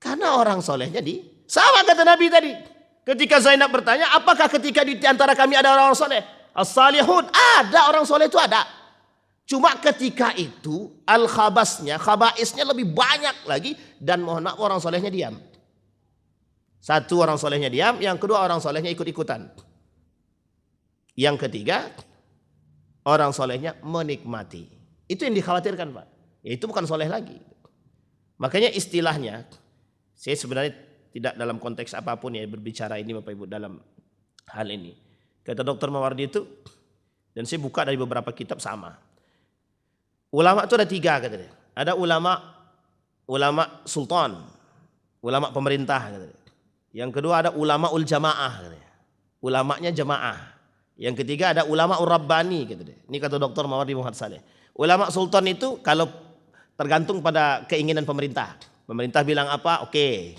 Karena orang solehnya sama kata Nabi tadi. Ketika Zainab bertanya, apakah ketika di antara kami ada orang soleh? As-salihun, ada orang soleh itu ada. Cuma ketika itu khabaisnya lebih banyak lagi. Dan mohon maaf orang solehnya diam. Satu orang solehnya diam, yang kedua orang solehnya ikut-ikutan. Yang ketiga, orang solehnya menikmati. Itu yang dikhawatirkan Pak. Ya, itu bukan soleh lagi. Makanya istilahnya, saya sebenarnya tidak dalam konteks apapun ya berbicara ini Bapak Ibu dalam hal ini. Kata Dr. Mawardi itu, dan saya buka dari beberapa kitab sama. Ulama itu ada 3 katanya. Ada ulama sultan, ulama pemerintah katanya. Yang kedua ada ulama ul jamaah katanya. Ulamanya jamaah. Yang ketiga ada ulama ur rabbani katanya. Ini kata Dr. Mawardi Muhammad Saleh. Ulama sultan itu kalau tergantung pada keinginan pemerintah. Pemerintah bilang apa, oke.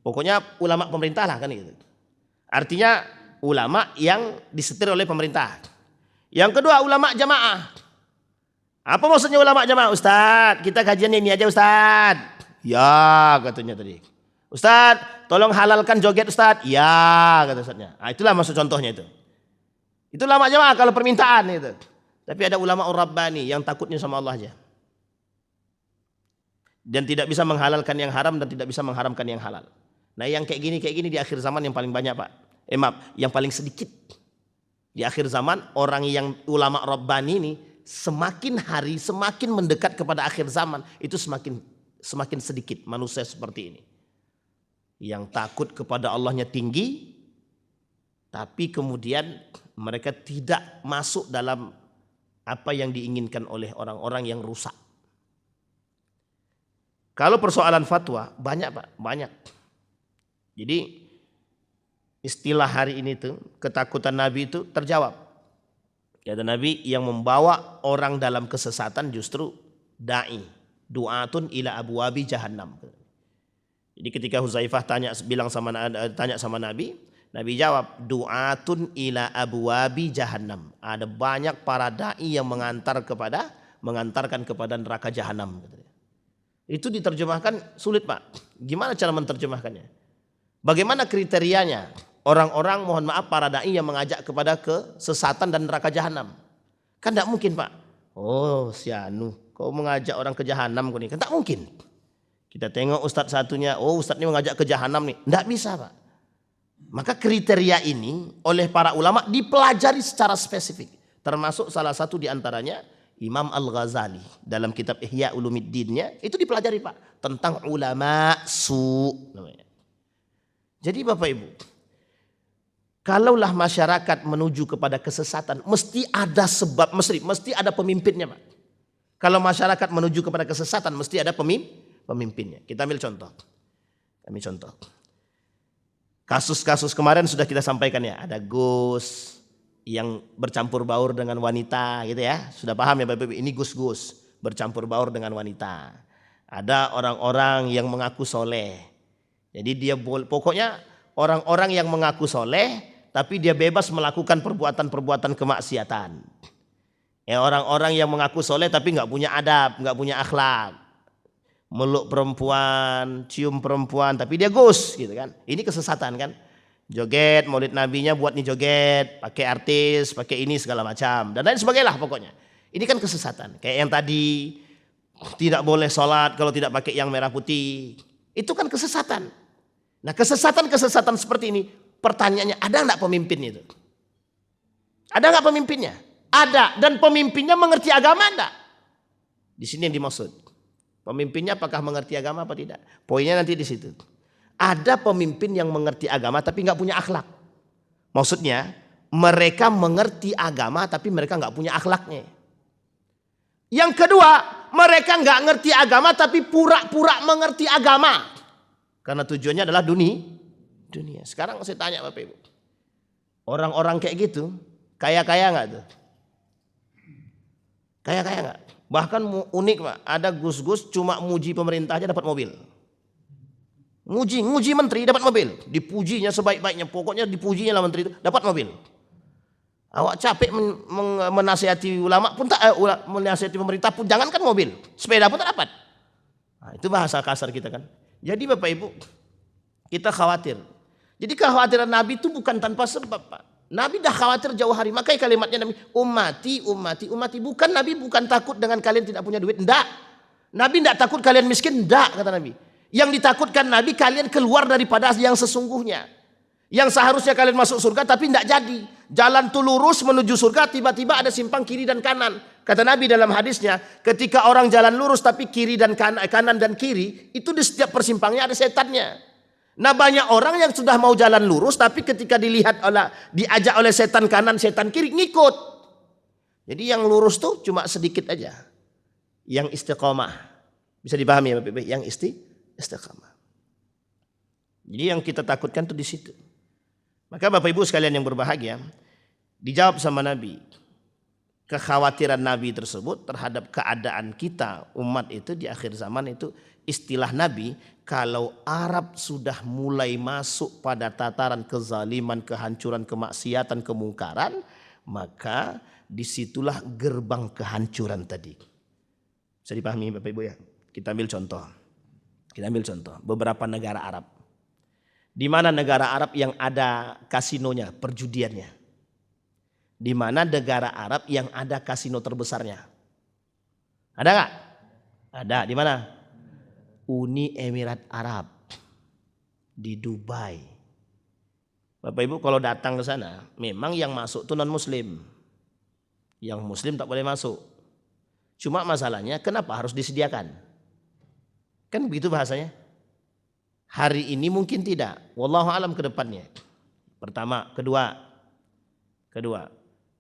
Pokoknya ulama pemerintah lah kan gitu. Artinya ulama yang disetir oleh pemerintah. Yang kedua ulama jamaah. Apa maksudnya ulama jamaah? Ustadz, kita kajian ini aja Ustadz. Ya katanya tadi. Ustadz, tolong halalkan joget Ustadz. Ya kata Ustadznya. Nah, itulah maksud contohnya itu. Itu ulama jamaah kalau permintaan itu. Tapi ada ulama Rabbani yang takutnya sama Allah aja. Dan tidak bisa menghalalkan yang haram dan tidak bisa mengharamkan yang halal. Nah yang kayak gini di akhir zaman yang paling banyak Pak. Maaf, yang paling sedikit. Di akhir zaman orang yang ulama Rabbani ini semakin hari semakin mendekat kepada akhir zaman itu semakin sedikit manusia seperti ini. Yang takut kepada Allahnya tinggi tapi kemudian mereka tidak masuk dalam apa yang diinginkan oleh orang-orang yang rusak. Kalau persoalan fatwa banyak Pak, banyak. Jadi istilah hari ini tuh ketakutan Nabi itu terjawab. Kata Nabi yang membawa orang dalam kesesatan justru da'i, du'atun ila abwabi jahannam. Jadi ketika Huzaifah tanya sama Nabi, Nabi jawab du'atun ila abwabi jahannam. Ada banyak para dai yang mengantarkan kepada neraka jahanam. Itu diterjemahkan sulit Pak. Gimana cara menerjemahkannya? Bagaimana kriterianya? Orang-orang mohon maaf para dai yang mengajak kepada kesesatan dan neraka jahanam. Kan tidak mungkin Pak. Oh si Anu, kau mengajak orang ke jahanam kau nih. Kan tak mungkin. Kita tengok ustadz satunya, oh ustadz ini mengajak ke jahanam nih. Tidak bisa Pak. Maka kriteria ini oleh para ulama dipelajari secara spesifik. Termasuk salah satu diantaranya Imam Al-Ghazali dalam kitab Ihya Ulumuddinnya itu dipelajari Pak. Tentang ulama su namanya. Jadi Bapak Ibu, kalaulah masyarakat menuju kepada kesesatan, mesti ada sebab, mesti ada pemimpinnya Pak. Kalau masyarakat menuju kepada kesesatan, mesti ada pemimpinnya. Kita ambil contoh. Kasus-kasus kemarin sudah kita sampaikan ya. Ada Gus yang bercampur baur dengan wanita gitu ya. Sudah paham ya Bapak Ibu, ini Gus-Gus bercampur baur dengan wanita. Ada orang-orang yang mengaku soleh. Jadi dia pokoknya orang-orang yang mengaku soleh tapi dia bebas melakukan perbuatan-perbuatan kemaksiatan. Ya orang-orang yang mengaku soleh tapi nggak punya adab, nggak punya akhlak, meluk perempuan, cium perempuan, tapi dia Gus, gitu kan? Ini kesesatan kan? Joget, maulid nabinya buat nih joget, pakai artis, pakai ini segala macam dan lain sebagainya pokoknya. Ini kan kesesatan. Kayak yang tadi tidak boleh sholat kalau tidak pakai yang merah putih, itu kan kesesatan. Nah kesesatan seperti ini pertanyaannya ada nggak pemimpinnya itu? Ada nggak pemimpinnya? Ada, dan pemimpinnya mengerti agama enggak? Di sini yang dimaksud. Pemimpinnya apakah mengerti agama apa tidak? Poinnya nanti di situ. Ada pemimpin yang mengerti agama tapi nggak punya akhlak. Maksudnya mereka mengerti agama tapi mereka nggak punya akhlaknya. Yang kedua, mereka nggak ngerti agama tapi pura-pura mengerti agama. Karena tujuannya adalah dunia. Sekarang saya tanya Bapak Ibu. Orang-orang kayak gitu, kaya-kaya nggak tuh? Kaya-kaya nggak? Bahkan unik Pak, ada Gus-Gus cuma muji pemerintah aja dapat mobil. Muji menteri dapat mobil. Dipujinya sebaik-baiknya, pokoknya dipujinya lah menteri itu dapat mobil. Awak capek menasihati ulama pun tak, menasihati pemerintah pun jangankan mobil, sepeda pun tak dapat. Nah, itu bahasa kasar kita kan. Jadi Bapak Ibu, kita khawatir. Jadi kekhawatiran Nabi itu bukan tanpa sebab Pak. Nabi dah khawatir jauh hari. Makanya kalimatnya Nabi, ummati. Bukan Nabi bukan takut dengan kalian tidak punya duit. Enggak. Nabi enggak takut kalian miskin. Enggak kata Nabi. Yang ditakutkan Nabi kalian keluar daripada yang sesungguhnya. Yang seharusnya kalian masuk surga tapi enggak jadi. Jalan tu lurus menuju surga tiba-tiba ada simpang kiri dan kanan. Kata Nabi dalam hadisnya, ketika orang jalan lurus tapi kiri dan kanan dan kiri, itu di setiap persimpangnya ada setannya. Nah banyak orang yang sudah mau jalan lurus tapi ketika diajak oleh setan kanan, setan kiri ngikut. Jadi yang lurus tuh cuma sedikit aja. Yang istiqomah. Bisa dipahami ya Bapak Ibu, yang istiqomah. Jadi yang kita takutkan tuh di situ. Maka Bapak Ibu sekalian yang berbahagia, dijawab sama Nabi. kekhawatiran Nabi tersebut terhadap keadaan kita umat itu di akhir zaman itu, istilah Nabi, kalau Arab sudah mulai masuk pada tataran kezaliman, kehancuran, kemaksiatan, kemungkaran, maka disitulah gerbang kehancuran tadi. Bisa dipahami Bapak Ibu ya? Kita ambil contoh. Beberapa negara Arab. Di mana negara Arab yang ada kasinonya, perjudiannya? Di mana negara Arab yang ada kasino terbesarnya? Ada nggak? Ada. Di mana? Uni Emirat Arab, di Dubai. Bapak Ibu kalau datang ke sana, memang yang masuk itu non Muslim. Yang Muslim tak boleh masuk. Cuma masalahnya kenapa harus disediakan? Kan begitu bahasanya. Hari ini mungkin tidak. Wallahu alam ke depannya. Pertama, kedua.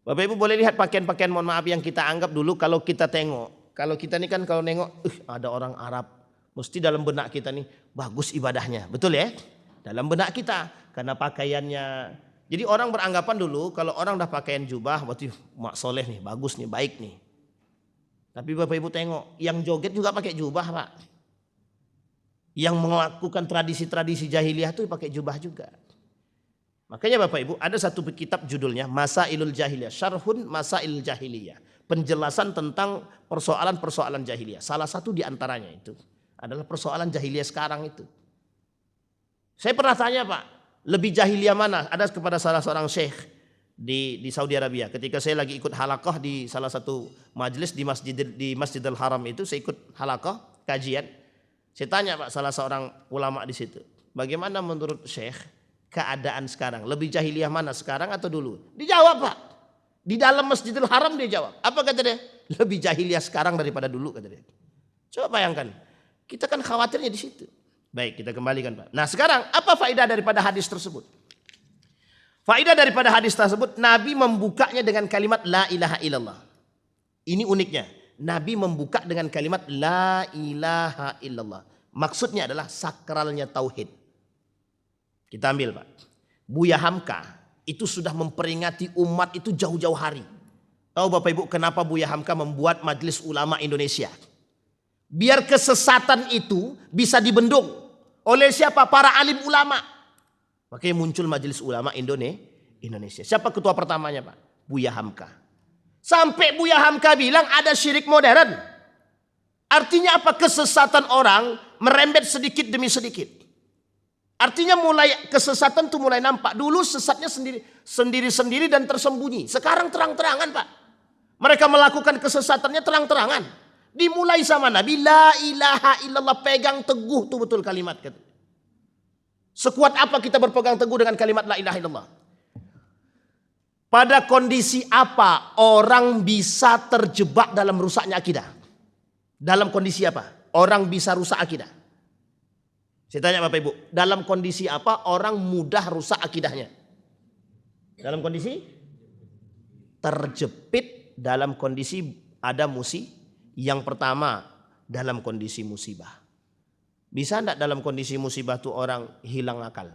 Bapak Ibu boleh lihat pakaian-pakaian, mohon maaf, yang kita anggap dulu kalau kita tengok. Kalau kita ini kan kalau nengok, ada orang Arab. Mesti dalam benak kita nih bagus ibadahnya. Betul ya? Dalam benak kita. Karena pakaiannya. Jadi orang beranggapan dulu kalau orang dah pakaian jubah, berarti mak soleh nih, bagus nih, baik nih. Tapi Bapak Ibu tengok, yang joget juga pakai jubah Pak. Yang melakukan tradisi-tradisi jahiliyah itu pakai jubah juga. Makanya Bapak Ibu ada satu kitab judulnya Masailul Jahiliyah, Syarhun Masailul Jahiliyah. Penjelasan tentang persoalan-persoalan jahiliyah. Salah satu di antaranya itu adalah persoalan jahiliyah sekarang itu. Saya pernah tanya Pak, lebih jahiliyah mana? Ada kepada salah seorang syekh di Saudi Arabia. Ketika saya lagi ikut halaqah di salah satu majelis di Masjidil Haram itu, saya ikut halaqah kajian. Saya tanya Pak salah seorang ulama di situ, bagaimana menurut syekh keadaan sekarang? Lebih jahiliyah mana sekarang atau dulu? Dijawab Pak. Di dalam Masjidil Haram dia jawab. Apa kata dia? Lebih jahiliyah sekarang daripada dulu kata dia. Coba bayangkan. Kita kan khawatirnya di situ. Baik, kita kembalikan Pak. Nah sekarang apa faedah daripada hadis tersebut? Faedah daripada hadis tersebut, Nabi membukanya dengan kalimat la ilaha illallah. Ini uniknya. Nabi membuka dengan kalimat la ilaha illallah. Maksudnya adalah sakralnya tauhid. Kita ambil Pak. Buya Hamka itu sudah memperingati umat itu jauh-jauh hari. Tahu Bapak Ibu kenapa Buya Hamka membuat Majelis Ulama Indonesia? Biar kesesatan itu bisa dibendung oleh siapa? Para alim ulama. Makanya muncul Majelis Ulama Indonesia. Siapa ketua pertamanya Pak? Buya Hamka. Sampai Buya Hamka bilang ada syirik modern. Artinya apa? Kesesatan orang merembet sedikit demi sedikit. Artinya mulai kesesatan itu mulai nampak. Dulu sesatnya sendiri-sendiri dan tersembunyi. Sekarang terang-terangan Pak. Mereka melakukan kesesatannya terang-terangan. Dimulai sama Nabi, la ilaha illallah, pegang teguh tuh betul kalimat. Sekuat apa kita berpegang teguh dengan kalimat la ilaha illallah? Pada kondisi apa orang bisa terjebak dalam rusaknya akidah? Dalam kondisi apa orang bisa rusak akidah? Saya tanya Bapak Ibu, dalam kondisi apa orang mudah rusak akidahnya? Dalam kondisi terjepit, dalam kondisi ada musibah. Yang pertama, dalam kondisi musibah. Bisa enggak dalam kondisi musibah itu orang hilang akal?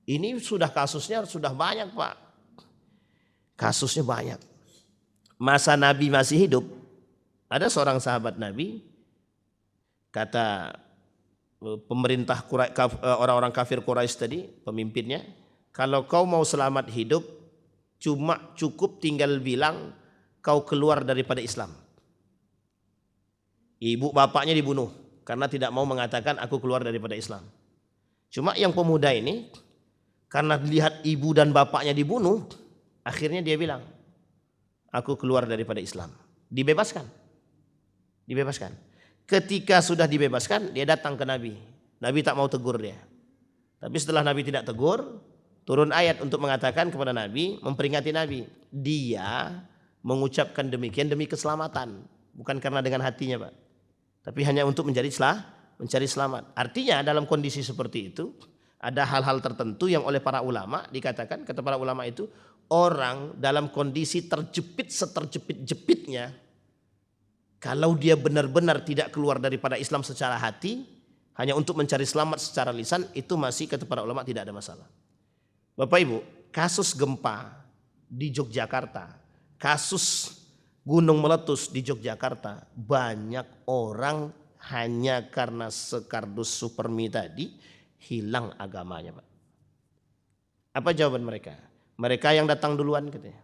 Ini sudah kasusnya sudah banyak Pak. Kasusnya banyak. Masa Nabi masih hidup, ada seorang sahabat Nabi, kata pemerintah orang-orang kafir Quraisy tadi, pemimpinnya, kalau kau mau selamat hidup, cuma cukup tinggal bilang kau keluar daripada Islam. Ibu bapaknya dibunuh karena tidak mau mengatakan aku keluar daripada Islam. Cuma yang pemuda ini, karena lihat ibu dan bapaknya dibunuh, akhirnya dia bilang, aku keluar daripada Islam. Dibebaskan. Ketika sudah dibebaskan, dia datang ke Nabi. Nabi tak mau tegur dia. Tapi setelah Nabi tidak tegur, turun ayat untuk mengatakan kepada Nabi, memperingati Nabi. Dia mengucapkan demikian demi keselamatan. Bukan karena dengan hatinya Pak. Tapi hanya untuk mencari selamat. Artinya dalam kondisi seperti itu, ada hal-hal tertentu yang oleh para ulama dikatakan, kata para ulama itu, orang dalam kondisi terjepit seterjepit-jepitnya, kalau dia benar-benar tidak keluar daripada Islam secara hati, hanya untuk mencari selamat secara lisan, itu masih kata para ulama tidak ada masalah. Bapak Ibu, kasus gempa di Yogyakarta, kasus gunung meletus di Yogyakarta, banyak orang hanya karena sekardus supermi tadi hilang agamanya, Pak. Apa jawaban mereka? Mereka yang datang duluan katanya.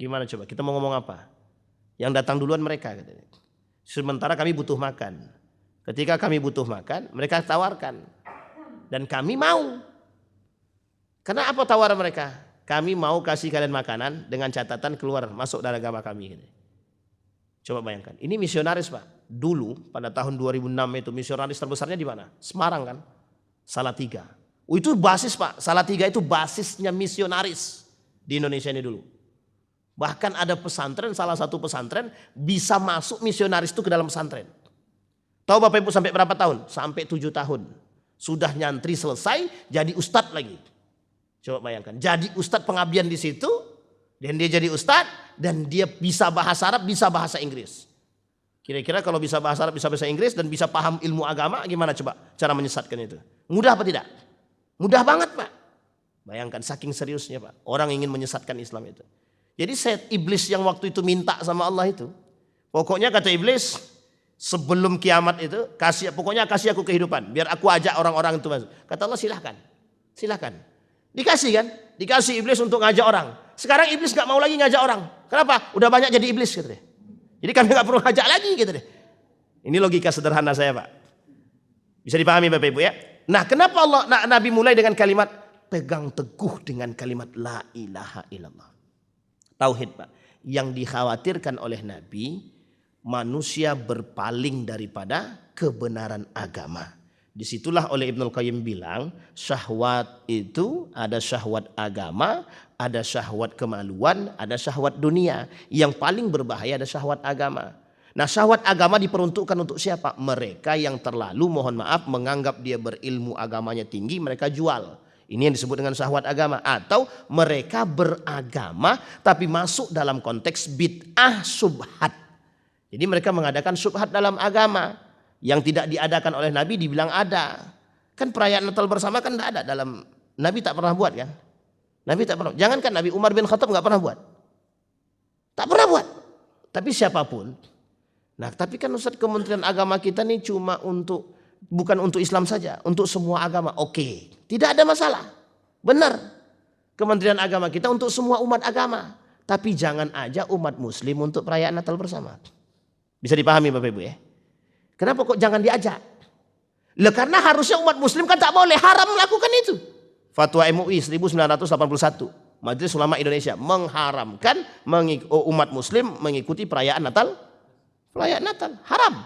Gimana coba? Kita mau ngomong apa? Yang datang duluan mereka katanya. Sementara kami butuh makan. Ketika kami butuh makan, mereka tawarkan. Dan kami mau. Karena apa tawaran mereka? Kami mau kasih kalian makanan dengan catatan keluar masuk dari agama kami. Coba bayangkan. Ini misionaris, Pak. Dulu pada tahun 2006 itu misionaris terbesarnya di mana? Semarang kan? Salatiga. Oh, itu basis, Pak. Salatiga itu basisnya misionaris di Indonesia ini dulu. Bahkan ada pesantren, salah satu pesantren bisa masuk misionaris itu ke dalam pesantren. Tahu Bapak Ibu sampai berapa tahun? Sampai 7 tahun. Sudah nyantri selesai, jadi ustadz lagi. Coba bayangkan, jadi ustadz pengabdian di situ, dan dia jadi ustadz, dan dia bisa bahasa Arab, bisa bahasa Inggris. Kira-kira kalau bisa bahasa Arab, bisa bahasa Inggris, dan bisa paham ilmu agama, gimana coba cara menyesatkan itu? Mudah apa tidak? Mudah banget, Pak. Bayangkan saking seriusnya, Pak. Orang ingin menyesatkan Islam itu. Jadi iblis yang waktu itu minta sama Allah itu, pokoknya kata iblis, sebelum kiamat itu pokoknya kasih aku kehidupan biar aku ajak orang-orang itu masuk. Kata Allah silahkan. Dikasih kan? Dikasih iblis untuk ngajak orang. Sekarang iblis gak mau lagi ngajak orang. Kenapa? Udah banyak jadi iblis gitu deh. Jadi kami gak perlu ngajak lagi gitu deh. Ini logika sederhana saya, Pak. Bisa dipahami Bapak Ibu ya? Nah, kenapa Nabi mulai dengan kalimat pegang teguh dengan kalimat la ilaha illallah. Tauhid, Pak. Yang dikhawatirkan oleh Nabi, manusia berpaling daripada kebenaran agama. Disitulah oleh Ibnul Qayyim bilang, syahwat itu ada syahwat agama, ada syahwat kemaluan, ada syahwat dunia. Yang paling berbahaya ada syahwat agama. Nah, syahwat agama diperuntukkan untuk siapa? Mereka yang terlalu, mohon maaf, menganggap dia berilmu agamanya tinggi, mereka jual. Ini yang disebut dengan syahwat agama. Atau mereka beragama tapi masuk dalam konteks bid'ah subhat. Jadi mereka mengadakan subhat dalam agama. Yang tidak diadakan oleh Nabi dibilang ada. Kan perayaan Natal bersama kan tidak ada dalam. Nabi tak pernah buat kan. Nabi tak pernah. Jangankan Nabi, Umar bin Khattab nggak pernah buat. Tak pernah buat. Tapi siapapun. Nah, tapi kan Ustaz, Kementerian Agama kita nih cuma bukan untuk Islam saja, untuk semua agama. Oke, tidak ada masalah. Benar. Kementerian Agama kita untuk semua umat agama. Tapi jangan aja umat muslim untuk perayaan Natal bersama. Bisa dipahami Bapak Ibu ya? Kenapa kok jangan diajak? Lah karena harusnya umat muslim kan tak boleh, haram melakukan itu. Fatwa MUI 1981. Majelis Ulama Indonesia mengharamkan umat muslim mengikuti perayaan Natal. Perayaan Natal haram.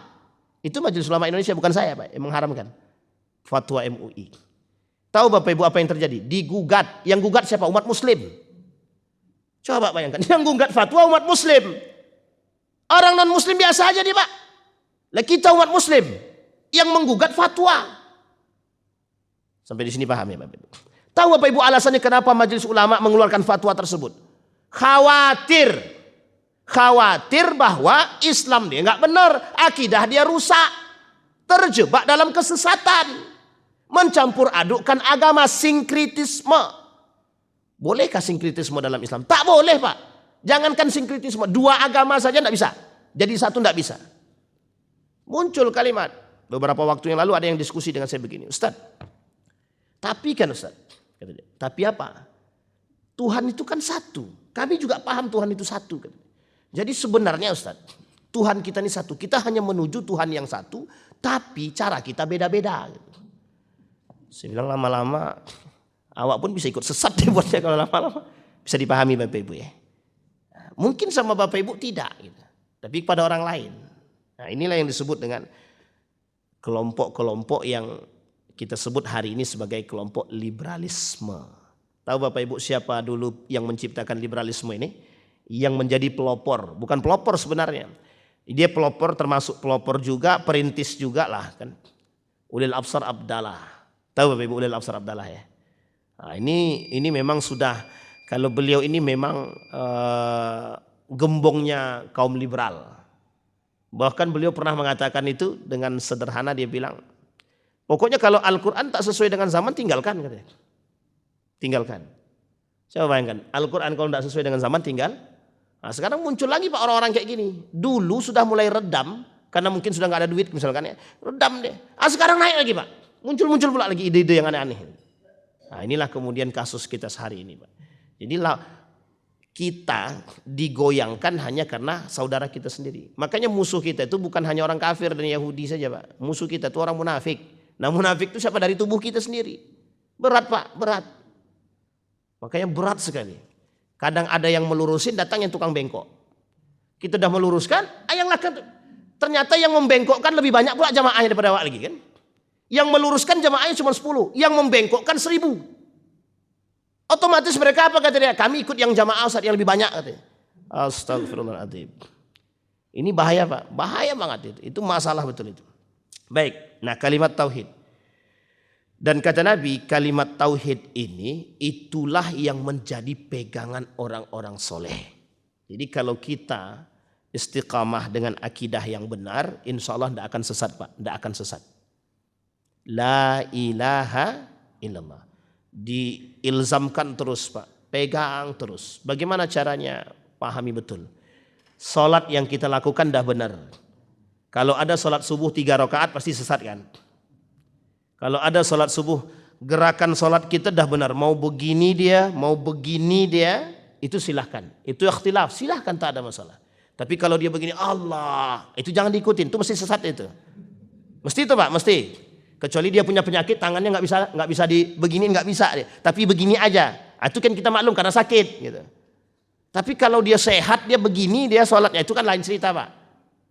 Itu Majelis Ulama Indonesia, bukan saya, Pak, yang mengharamkan. Fatwa MUI. Tahu Bapak Ibu apa yang terjadi? Digugat. Yang gugat siapa? Umat muslim. Coba bayangkan, yang gugat fatwa umat muslim. Orang non muslim biasa aja nih, Pak. Lah kita umat muslim yang menggugat fatwa. Sampai di sini paham ya Bapak Ibu? Tahu Bapak Ibu alasannya kenapa Majelis Ulama mengeluarkan fatwa tersebut? Khawatir bahwa Islam dia nggak benar, akidah dia rusak, terjebak dalam kesesatan, mencampur adukkan agama, sinkritisme. Bolehkah sinkritisme dalam Islam? Tak boleh, Pak. Jangankan sinkritisme, dua agama saja tidak bisa, jadi satu tidak bisa. Muncul kalimat beberapa waktu yang lalu, ada yang diskusi dengan saya begini, Ustaz, tapi kan Ustaz, tapi apa? Tuhan itu kan satu. Kami juga paham Tuhan itu satu. Jadi sebenarnya Ustaz, Tuhan kita ini satu. Kita hanya menuju Tuhan yang satu, tapi cara kita beda-beda. Saya bilang lama-lama, awak pun bisa ikut sesat deh buatnya kalau lama-lama. Bisa dipahami Bapak Ibu ya. Mungkin sama Bapak Ibu tidak, gitu. Tapi pada orang lain. Nah, inilah yang disebut dengan kelompok-kelompok yang kita sebut hari ini sebagai kelompok liberalisme. Tahu Bapak Ibu siapa dulu yang menciptakan liberalisme ini? Yang menjadi pelopor, bukan pelopor sebenarnya. Dia pelopor, termasuk pelopor juga, perintis juga lah kan. Ulil Absar Abdallah. Tahu Bapak Ibu Ulil Absar Abdallah ya? Nah, ini memang sudah, kalau beliau ini memang gembongnya kaum liberal. Bahkan beliau pernah mengatakan itu dengan sederhana, dia bilang, pokoknya kalau Al-Quran tak sesuai dengan zaman, tinggalkan katanya. Tinggalkan. Coba bayangkan, Al-Quran kalau tidak sesuai dengan zaman, Nah, sekarang muncul lagi Pak orang-orang kayak gini. Dulu sudah mulai redam karena mungkin sudah nggak ada duit misalkan ya. Redam deh. Sekarang naik lagi Pak. Muncul pula lagi ide-ide yang aneh-aneh. Nah, inilah kemudian kasus kita sehari ini Pak. Jadi kita digoyangkan hanya karena saudara kita sendiri. Makanya musuh kita itu bukan hanya orang kafir dan Yahudi saja Pak. Musuh kita itu orang munafik. Nah munafik itu siapa? Dari tubuh kita sendiri. Berat Pak, berat. Makanya berat sekali. Kadang ada yang melurusin, datang yang tukang bengkok. Kita udah meluruskan, yang lakukan. Ternyata yang membengkokkan lebih banyak pula jamaahnya daripada awak lagi kan. Yang meluruskan jamaahnya cuma 10, yang membengkokkan 1000. Otomatis mereka apa kata dia? Kami ikut yang jamaah Ustaz yang lebih banyak katanya. Astagfirullahaladzim. Ini bahaya Pak, bahaya banget itu. Itu masalah betul itu. Baik, nah kalimat tauhid. Dan kata Nabi, kalimat tauhid ini itulah yang menjadi pegangan orang-orang soleh. Jadi kalau kita istiqamah dengan akidah yang benar, insya Allah tidak akan sesat Pak, tidak akan sesat. La ilaha illallah. Diilzamkan terus Pak, pegang terus. Bagaimana caranya? Pahami betul. Salat yang kita lakukan dah benar. Kalau ada salat subuh 3 rakaat pasti sesat kan? Kalau ada salat subuh, gerakan salat kita dah benar. Mau begini dia, itu silahkan. Itu ikhtilaf, silahkan tak ada masalah. Tapi kalau dia begini, Allah, itu jangan diikutin. Itu mesti sesat itu. Mesti itu Pak, mesti. Kecuali dia punya penyakit, tangannya nggak bisa begini, nggak bisa. Tapi begini aja. Itu kan kita maklum karena sakit. Gitu. Tapi kalau dia sehat, dia begini, dia salatnya itu kan lain cerita Pak.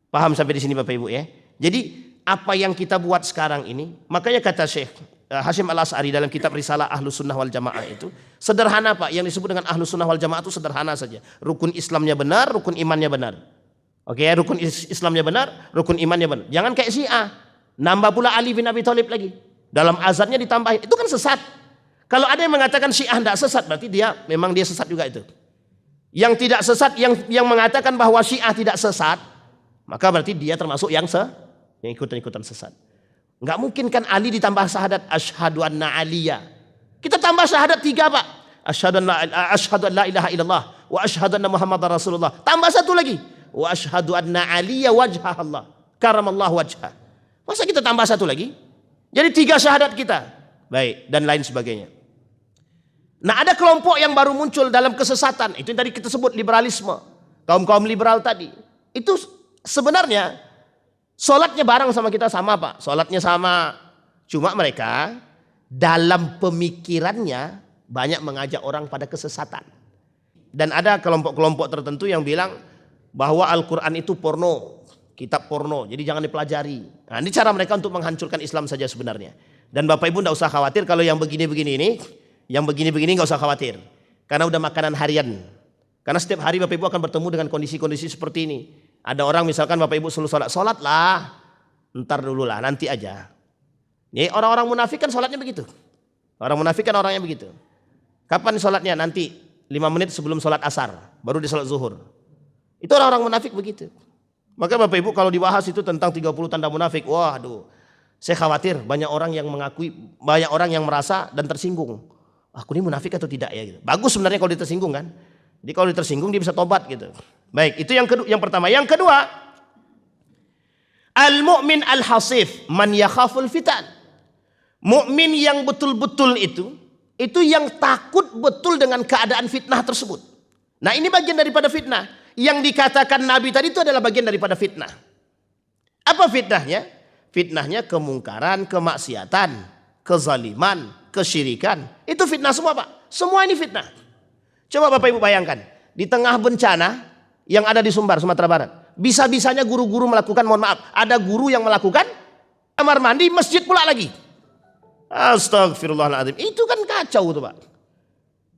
Paham sampai di sini Bapak Ibu ya? Jadi apa yang kita buat sekarang ini, makanya kata Syekh Hashim Al-As'ari dalam kitab Risalah Ahlus Sunnah wal Jamaah itu sederhana Pak, yang disebut dengan Ahlus Sunnah wal Jamaah itu sederhana saja. Rukun Islamnya benar, rukun imannya benar. Oke, rukun Islamnya benar, rukun imannya benar. Jangan kayak Syiah, nambah pula Ali bin Abi Thalib lagi. Dalam azannya ditambahin, itu kan sesat. Kalau ada yang mengatakan Syiah tidak sesat, berarti dia sesat juga itu. Yang tidak sesat, yang mengatakan bahwa Syiah tidak sesat, maka berarti dia termasuk yang ikutan sesat. Enggak mungkin kan Ali ditambah syahadat asyhadu anna aliyya. Kita tambah syahadat 3 Pak. Asyhadu an la ilaha illallah wa asyhadu anna Muhammadar Rasulullah. Tambah 1 lagi. Wa asyhadu anna aliyya wajha Allah. Karamallahu wajha. Masa kita tambah 1 lagi? Jadi 3 syahadat kita. Baik, dan lain sebagainya. Nah, ada kelompok yang baru muncul dalam kesesatan. Itu yang tadi kita sebut liberalisme. Kaum-kaum liberal tadi. Itu sebenarnya sholatnya bareng sama kita sama Pak, sholatnya sama. Cuma mereka dalam pemikirannya banyak mengajak orang pada kesesatan. Dan ada kelompok-kelompok tertentu yang bilang bahwa Al-Quran itu porno, kitab porno, jadi jangan dipelajari. Nah ini cara mereka untuk menghancurkan Islam saja sebenarnya. Dan Bapak Ibu tidak usah khawatir kalau yang begini-begini ini, yang begini-begini nggak usah khawatir. Karena udah makanan harian. Karena setiap hari Bapak Ibu akan bertemu dengan kondisi-kondisi seperti ini. Ada orang misalkan Bapak Ibu suruh sholat lah, ntar dulu lah, nanti aja. Ini orang-orang munafik kan sholatnya begitu. Orang munafik kan orangnya begitu. Kapan sholatnya? Nanti 5 menit sebelum sholat asar, baru di sholat zuhur. Itu orang-orang munafik begitu. Maka Bapak Ibu kalau dibahas itu tentang 30 tanda munafik, wah aduh, saya khawatir banyak orang yang mengakui, banyak orang yang merasa dan tersinggung. Aku ini munafik atau tidak ya? Gitu. Bagus sebenarnya kalau dia tersinggung kan. Jadi kalau dia tersinggung dia bisa tobat gitu. Baik, itu yang pertama. Yang kedua, al-mu'min al-hasif man yakhaful fitan. Mukmin yang betul-betul itu yang takut betul dengan keadaan fitnah tersebut. Nah, ini bagian daripada fitnah. Yang dikatakan Nabi tadi itu adalah bagian daripada fitnah. Apa fitnahnya? Fitnahnya kemungkaran, kemaksiatan, kezaliman, kesyirikan. Itu fitnah semua, Pak. Semua ini fitnah. Coba Bapak Ibu bayangkan, di tengah bencana yang ada di Sumbar, Sumatera Barat. Bisa-bisanya guru-guru melakukan, mohon maaf, ada guru yang melakukan kamar mandi, masjid pula lagi. Astagfirullahaladzim. Itu kan kacau tuh Pak.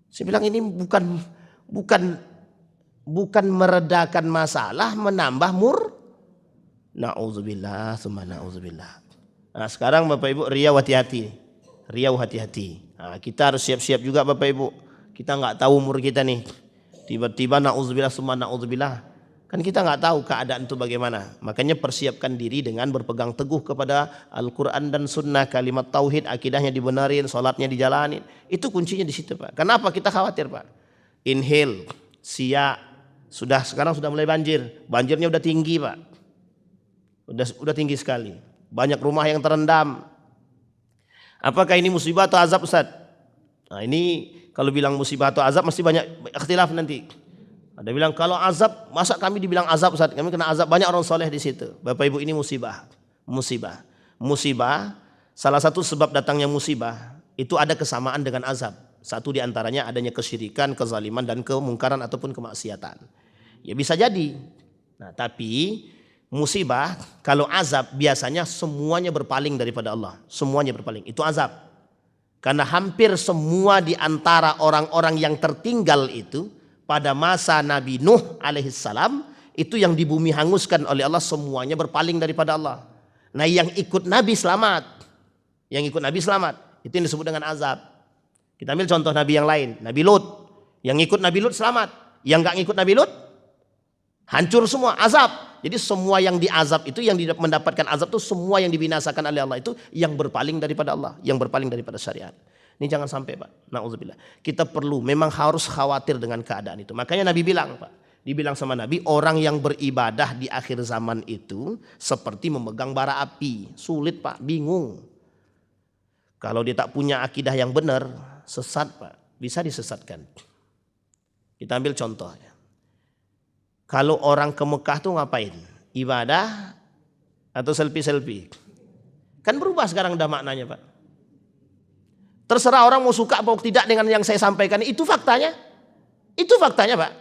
Saya bilang ini bukan meredakan masalah, menambah na'udzubillah, summa na'udzubillah. Nah sekarang Bapak Ibu Riau hati-hati. Nah, kita harus siap-siap juga Bapak Ibu. Kita nggak tahu umur kita nih. Tiba-tiba na'udzubillah summa na'udzubillah. Kan kita nggak tahu keadaan itu bagaimana. Makanya persiapkan diri dengan berpegang teguh kepada Al-Quran dan Sunnah. Kalimat tauhid, akidahnya dibenarin, sholatnya dijalanin. Itu kuncinya di situ Pak. Kenapa kita khawatir Pak? Inhale, siak, Sekarang sudah mulai banjir. Banjirnya udah tinggi, Pak. Udah tinggi sekali. Banyak rumah yang terendam. Apakah ini musibah atau azab, Ustaz? Nah, ini kalau bilang musibah atau azab mesti banyak ikhtilaf nanti. Ada bilang kalau azab, masa kami dibilang azab, Ustaz? Kami kena azab, banyak orang soleh di situ. Bapak Ibu, ini musibah. Musibah, salah satu sebab datangnya musibah itu ada kesamaan dengan azab. Satu di antaranya adanya kesyirikan, kezaliman dan kemungkaran ataupun kemaksiatan. Ya bisa jadi. Nah, tapi musibah, kalau azab biasanya semuanya berpaling daripada Allah. Semuanya berpaling. Itu azab. Karena hampir semua di antara orang-orang yang tertinggal itu pada masa Nabi Nuh alaihissalam itu yang di bumi hanguskan oleh Allah, semuanya berpaling daripada Allah. Nah, yang ikut Nabi selamat. Yang ikut Nabi selamat. Itu yang disebut dengan azab. Kita ambil contoh Nabi yang lain, Nabi Lut. Yang ikut Nabi Lut selamat. Yang enggak ngikut Nabi Lut hancur semua, azab. Jadi semua yang diazab itu, yang mendapatkan azab itu semua yang dibinasakan oleh Allah itu yang berpaling daripada Allah, yang berpaling daripada syariat. Ini jangan sampai, Pak. Nauzubillah. Kita perlu, memang harus khawatir dengan keadaan itu. Makanya Nabi bilang, Pak. Dibilang sama Nabi, orang yang beribadah di akhir zaman itu seperti memegang bara api. Sulit, Pak, bingung. Kalau dia tak punya akidah yang benar, sesat, Pak. Bisa disesatkan. Kita ambil contoh. Kalau orang ke Mekah tuh ngapain? Ibadah atau selfie-selfie? Kan berubah sekarang udah maknanya, Pak. Terserah orang mau suka atau tidak dengan yang saya sampaikan. Itu faktanya. Itu faktanya, Pak.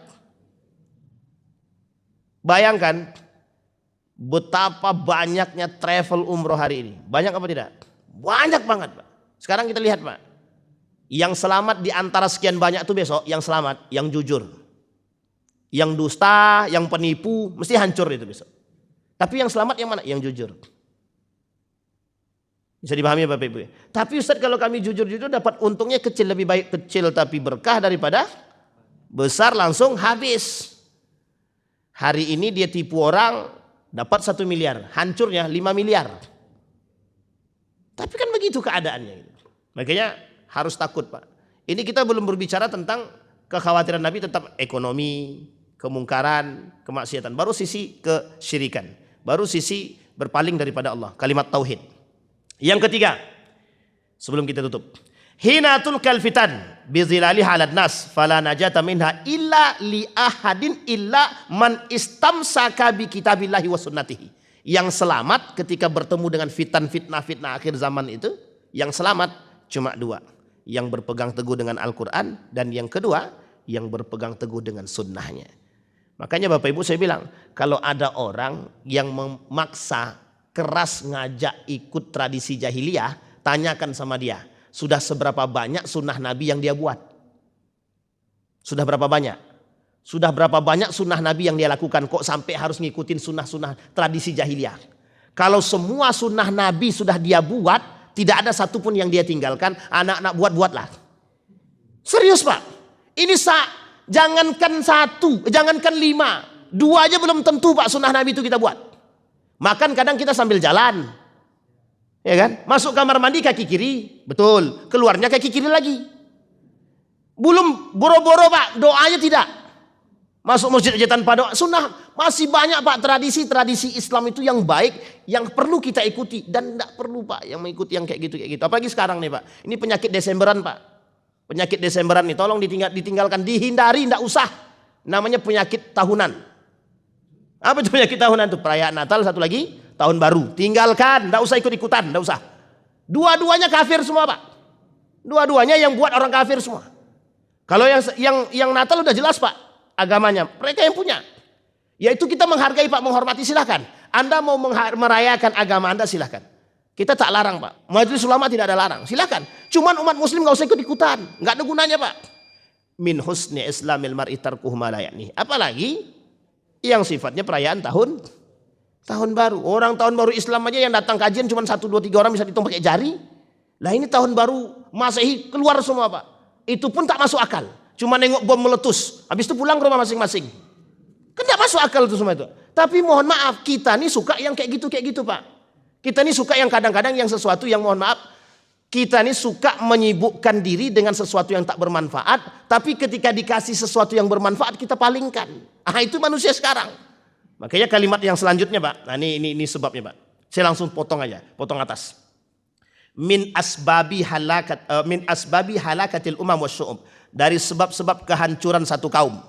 Bayangkan betapa banyaknya travel umroh hari ini. Banyak apa tidak? Banyak banget, Pak. Sekarang kita lihat, Pak. Yang selamat di antara sekian banyak itu besok, yang selamat, yang jujur. Yang dusta, yang penipu, mesti hancur itu besok. Tapi yang selamat yang mana? Yang jujur. Bisa dipahami, Bapak Ibu? Tapi Ustaz, kalau kami jujur-jujur dapat untungnya kecil, lebih baik kecil tapi berkah daripada besar langsung habis. Hari ini dia tipu orang dapat 1 miliar, hancurnya 5 miliar. Tapi kan begitu keadaannya. Makanya harus takut, Pak. Ini kita belum berbicara tentang kekhawatiran Nabi tentang ekonomi, kemungkaran, kemaksiatan. Baru sisi kesyirikan. Baru sisi berpaling daripada Allah. Kalimat tauhid. Yang ketiga, sebelum kita tutup. Hinatul kalfitan bizilali halad nas fala najata minha illa li ahadin illa man istamsaka bi kitabillahi wa sunnatihi. Yang selamat ketika bertemu dengan fitnah akhir zaman itu, yang selamat cuma 2. Yang berpegang teguh dengan Al-Quran, dan yang kedua yang berpegang teguh dengan sunnahnya. Makanya Bapak Ibu saya bilang, kalau ada orang yang memaksa keras ngajak ikut tradisi jahiliyah, tanyakan sama dia, sudah seberapa banyak sunnah Nabi yang dia buat? Sudah berapa banyak? Sudah berapa banyak sunnah Nabi yang dia lakukan, kok sampai harus ngikutin sunnah-sunnah tradisi jahiliyah? Kalau semua sunnah Nabi sudah dia buat, tidak ada satupun yang dia tinggalkan, anak-anak buat-buatlah. Serius, Pak. Ini jangankan 1, jangankan 5, 2 aja belum tentu, Pak, sunnah Nabi itu kita buat. Makan kadang kita sambil jalan. Ya kan? Masuk kamar mandi kaki kiri, betul. Keluarnya kaki kiri lagi. Belum boro-boro, Pak, doanya tidak. Masuk masjid aja tanpa doa. Sunnah masih banyak, Pak, tradisi Islam itu yang baik, yang perlu kita ikuti, dan tidak perlu, Pak, yang mengikuti yang kayak gitu. Apalagi sekarang nih, Pak. Ini penyakit Desemberan, Pak. Penyakit Desemberan nih, tolong ditinggalkan, dihindari, tidak usah. Namanya penyakit tahunan. Apa itu penyakit tahunan itu? Perayaan Natal, satu lagi tahun baru. Tinggalkan, tidak usah ikut-ikutan, tidak usah. Dua-duanya kafir semua, Pak. Dua-duanya yang buat orang kafir semua. Kalau yang Natal udah jelas, Pak, agamanya mereka yang punya, yaitu kita menghargai, Pak, menghormati, silahkan. Anda mau merayakan agama Anda, silahkan. Kita tak larang, Pak. Majelis ulama tidak ada larang, silahkan. Cuman umat muslim gak usah ikut-ikutan, gak ada gunanya, Pak. Min husni islamil mar'i tarkuhu ma la ya'ni. Apalagi yang sifatnya perayaan tahun baru. Orang tahun baru Islam aja yang datang kajian cuma 1, 2, 3 orang, bisa dihitung pakai jari. Lah ini tahun baru Masehi keluar semua, Pak. Itu pun tak masuk akal. Cuma nengok bom meletus, habis itu pulang ke rumah masing-masing. Kan tidak masuk akal itu semua itu. Tapi mohon maaf, kita nih suka yang kayak gitu, Pak. Kita nih suka yang kadang-kadang yang sesuatu yang mohon maaf, Kita ini suka menyibukkan diri dengan sesuatu yang tak bermanfaat, tapi ketika dikasih sesuatu yang bermanfaat kita palingkan. Itu manusia sekarang. Makanya kalimat yang selanjutnya, Pak. Nah, ini sebabnya, Pak. Saya langsung potong aja, potong atas. Min asbabi halakatil umam wasyu'ub. Dari sebab-sebab kehancuran satu kaum.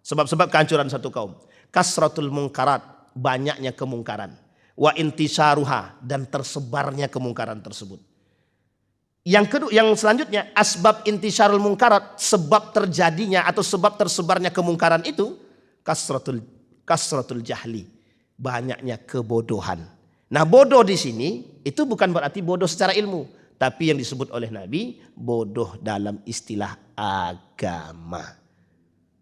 Sebab-sebab kehancuran satu kaum. Kasratul munkarat, banyaknya kemungkaran. Wa intisyaruha, dan tersebarnya kemungkaran tersebut. Yang kedua, yang selanjutnya, asbab intisyarul munkarat, sebab terjadinya atau sebab tersebarnya kemungkaran itu kasratul jahli, banyaknya kebodohan. Nah, bodoh di sini itu bukan berarti bodoh secara ilmu, tapi yang disebut oleh Nabi bodoh dalam istilah agama.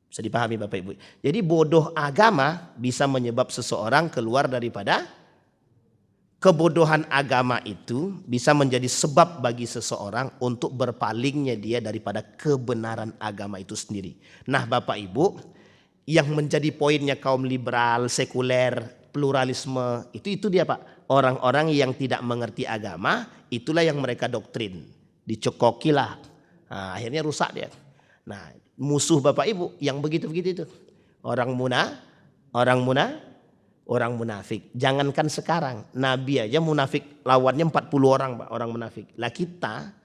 Bisa dipahami Bapak Ibu. Jadi bodoh agama bisa menyebab seseorang keluar daripada kebodohan agama, itu bisa menjadi sebab bagi seseorang untuk berpalingnya dia daripada kebenaran agama itu sendiri. Nah, Bapak Ibu, yang menjadi poinnya kaum liberal, sekuler, pluralisme, itu dia, Pak. Orang-orang yang tidak mengerti agama, itulah yang mereka doktrin. Dicekokilah. Nah, akhirnya rusak dia. Nah, musuh Bapak Ibu yang begitu-begitu itu. Orang munafik. Jangankan sekarang, Nabi aja munafik lawannya 40 orang, Pak, orang munafik. Lah kita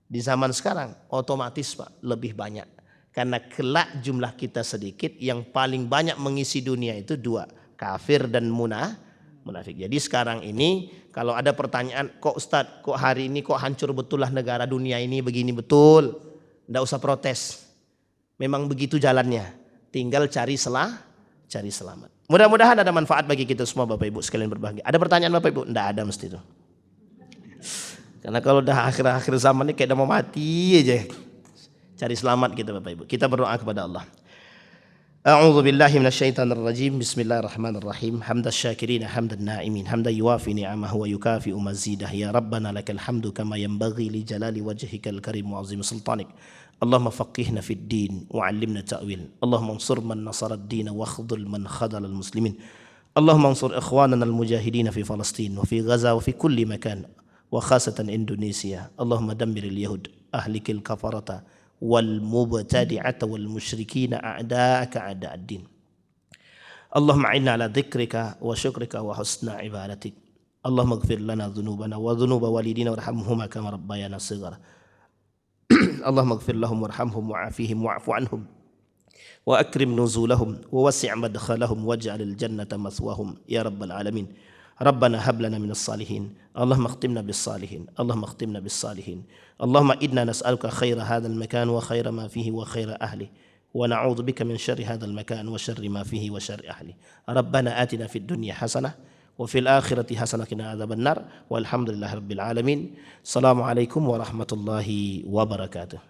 di zaman sekarang otomatis, Pak, lebih banyak. Karena kelak jumlah kita sedikit, yang paling banyak mengisi dunia itu dua, kafir dan munafik. Jadi sekarang ini kalau ada pertanyaan, kok Ustadz, kok hari ini kok hancur betul lah negara dunia ini, begini betul. Nggak usah protes. Memang begitu jalannya. Tinggal cari selamat. Mudah-mudahan ada manfaat bagi kita semua Bapak Ibu sekalian berbahagia. Ada pertanyaan Bapak Ibu? Enggak ada mesti itu. Karena kalau udah akhir-akhir zaman ini kayak udah mau mati aja. Cari selamat kita Bapak Ibu. Kita berdoa kepada Allah. A'udzu billahi minasyaitonir rajim. Bismillahirrahmanirrahim. Hamdas syakirin hamdan na'imin. Hamdan yuwafi ni'amahu wa yukafi'u mazidah. Ya Rabbana lakal hamdu kama yanbaghi li jalali wajhikal karim wa 'azimi sultanik. اللهم فقهنا في الدين وعلمنا التأويل اللهم انصر من نصر الدين واخذل من خذل المسلمين اللهم انصر إخواننا المجاهدين في فلسطين وفي غزة وفي كل مكان وخاصة إندونيسيا اللهم دمر اليهود أهلك الكفرة والمبتدعة والمشركين أعداءك أعداء الدين اللهم أعنا على ذكرك وشكرك وحسن عبادتك اللهم اغفر لنا ذنوبنا وذنوب والدينا وارحمهما كما ربيانا صغارا اللهم اغفر لهم وارحمهم وعافيهم واعف عنهم وأكرم نزولهم ووسع مدخلهم واجعل الجنة مثواهم يا رب العالمين ربنا هب لنا من الصالحين اللهم اختمنا بالصالحين اللهم إنا نسألك خير هذا المكان وخير ما فيه وخير أهله ونعوذ بك من شر هذا المكان وشر ما فيه وشر أهله ربنا آتنا في الدنيا حسنة وفي الآخرة حسنة وقنا عذاب النار والحمد لله رب العالمين السلام عليكم ورحمة الله وبركاته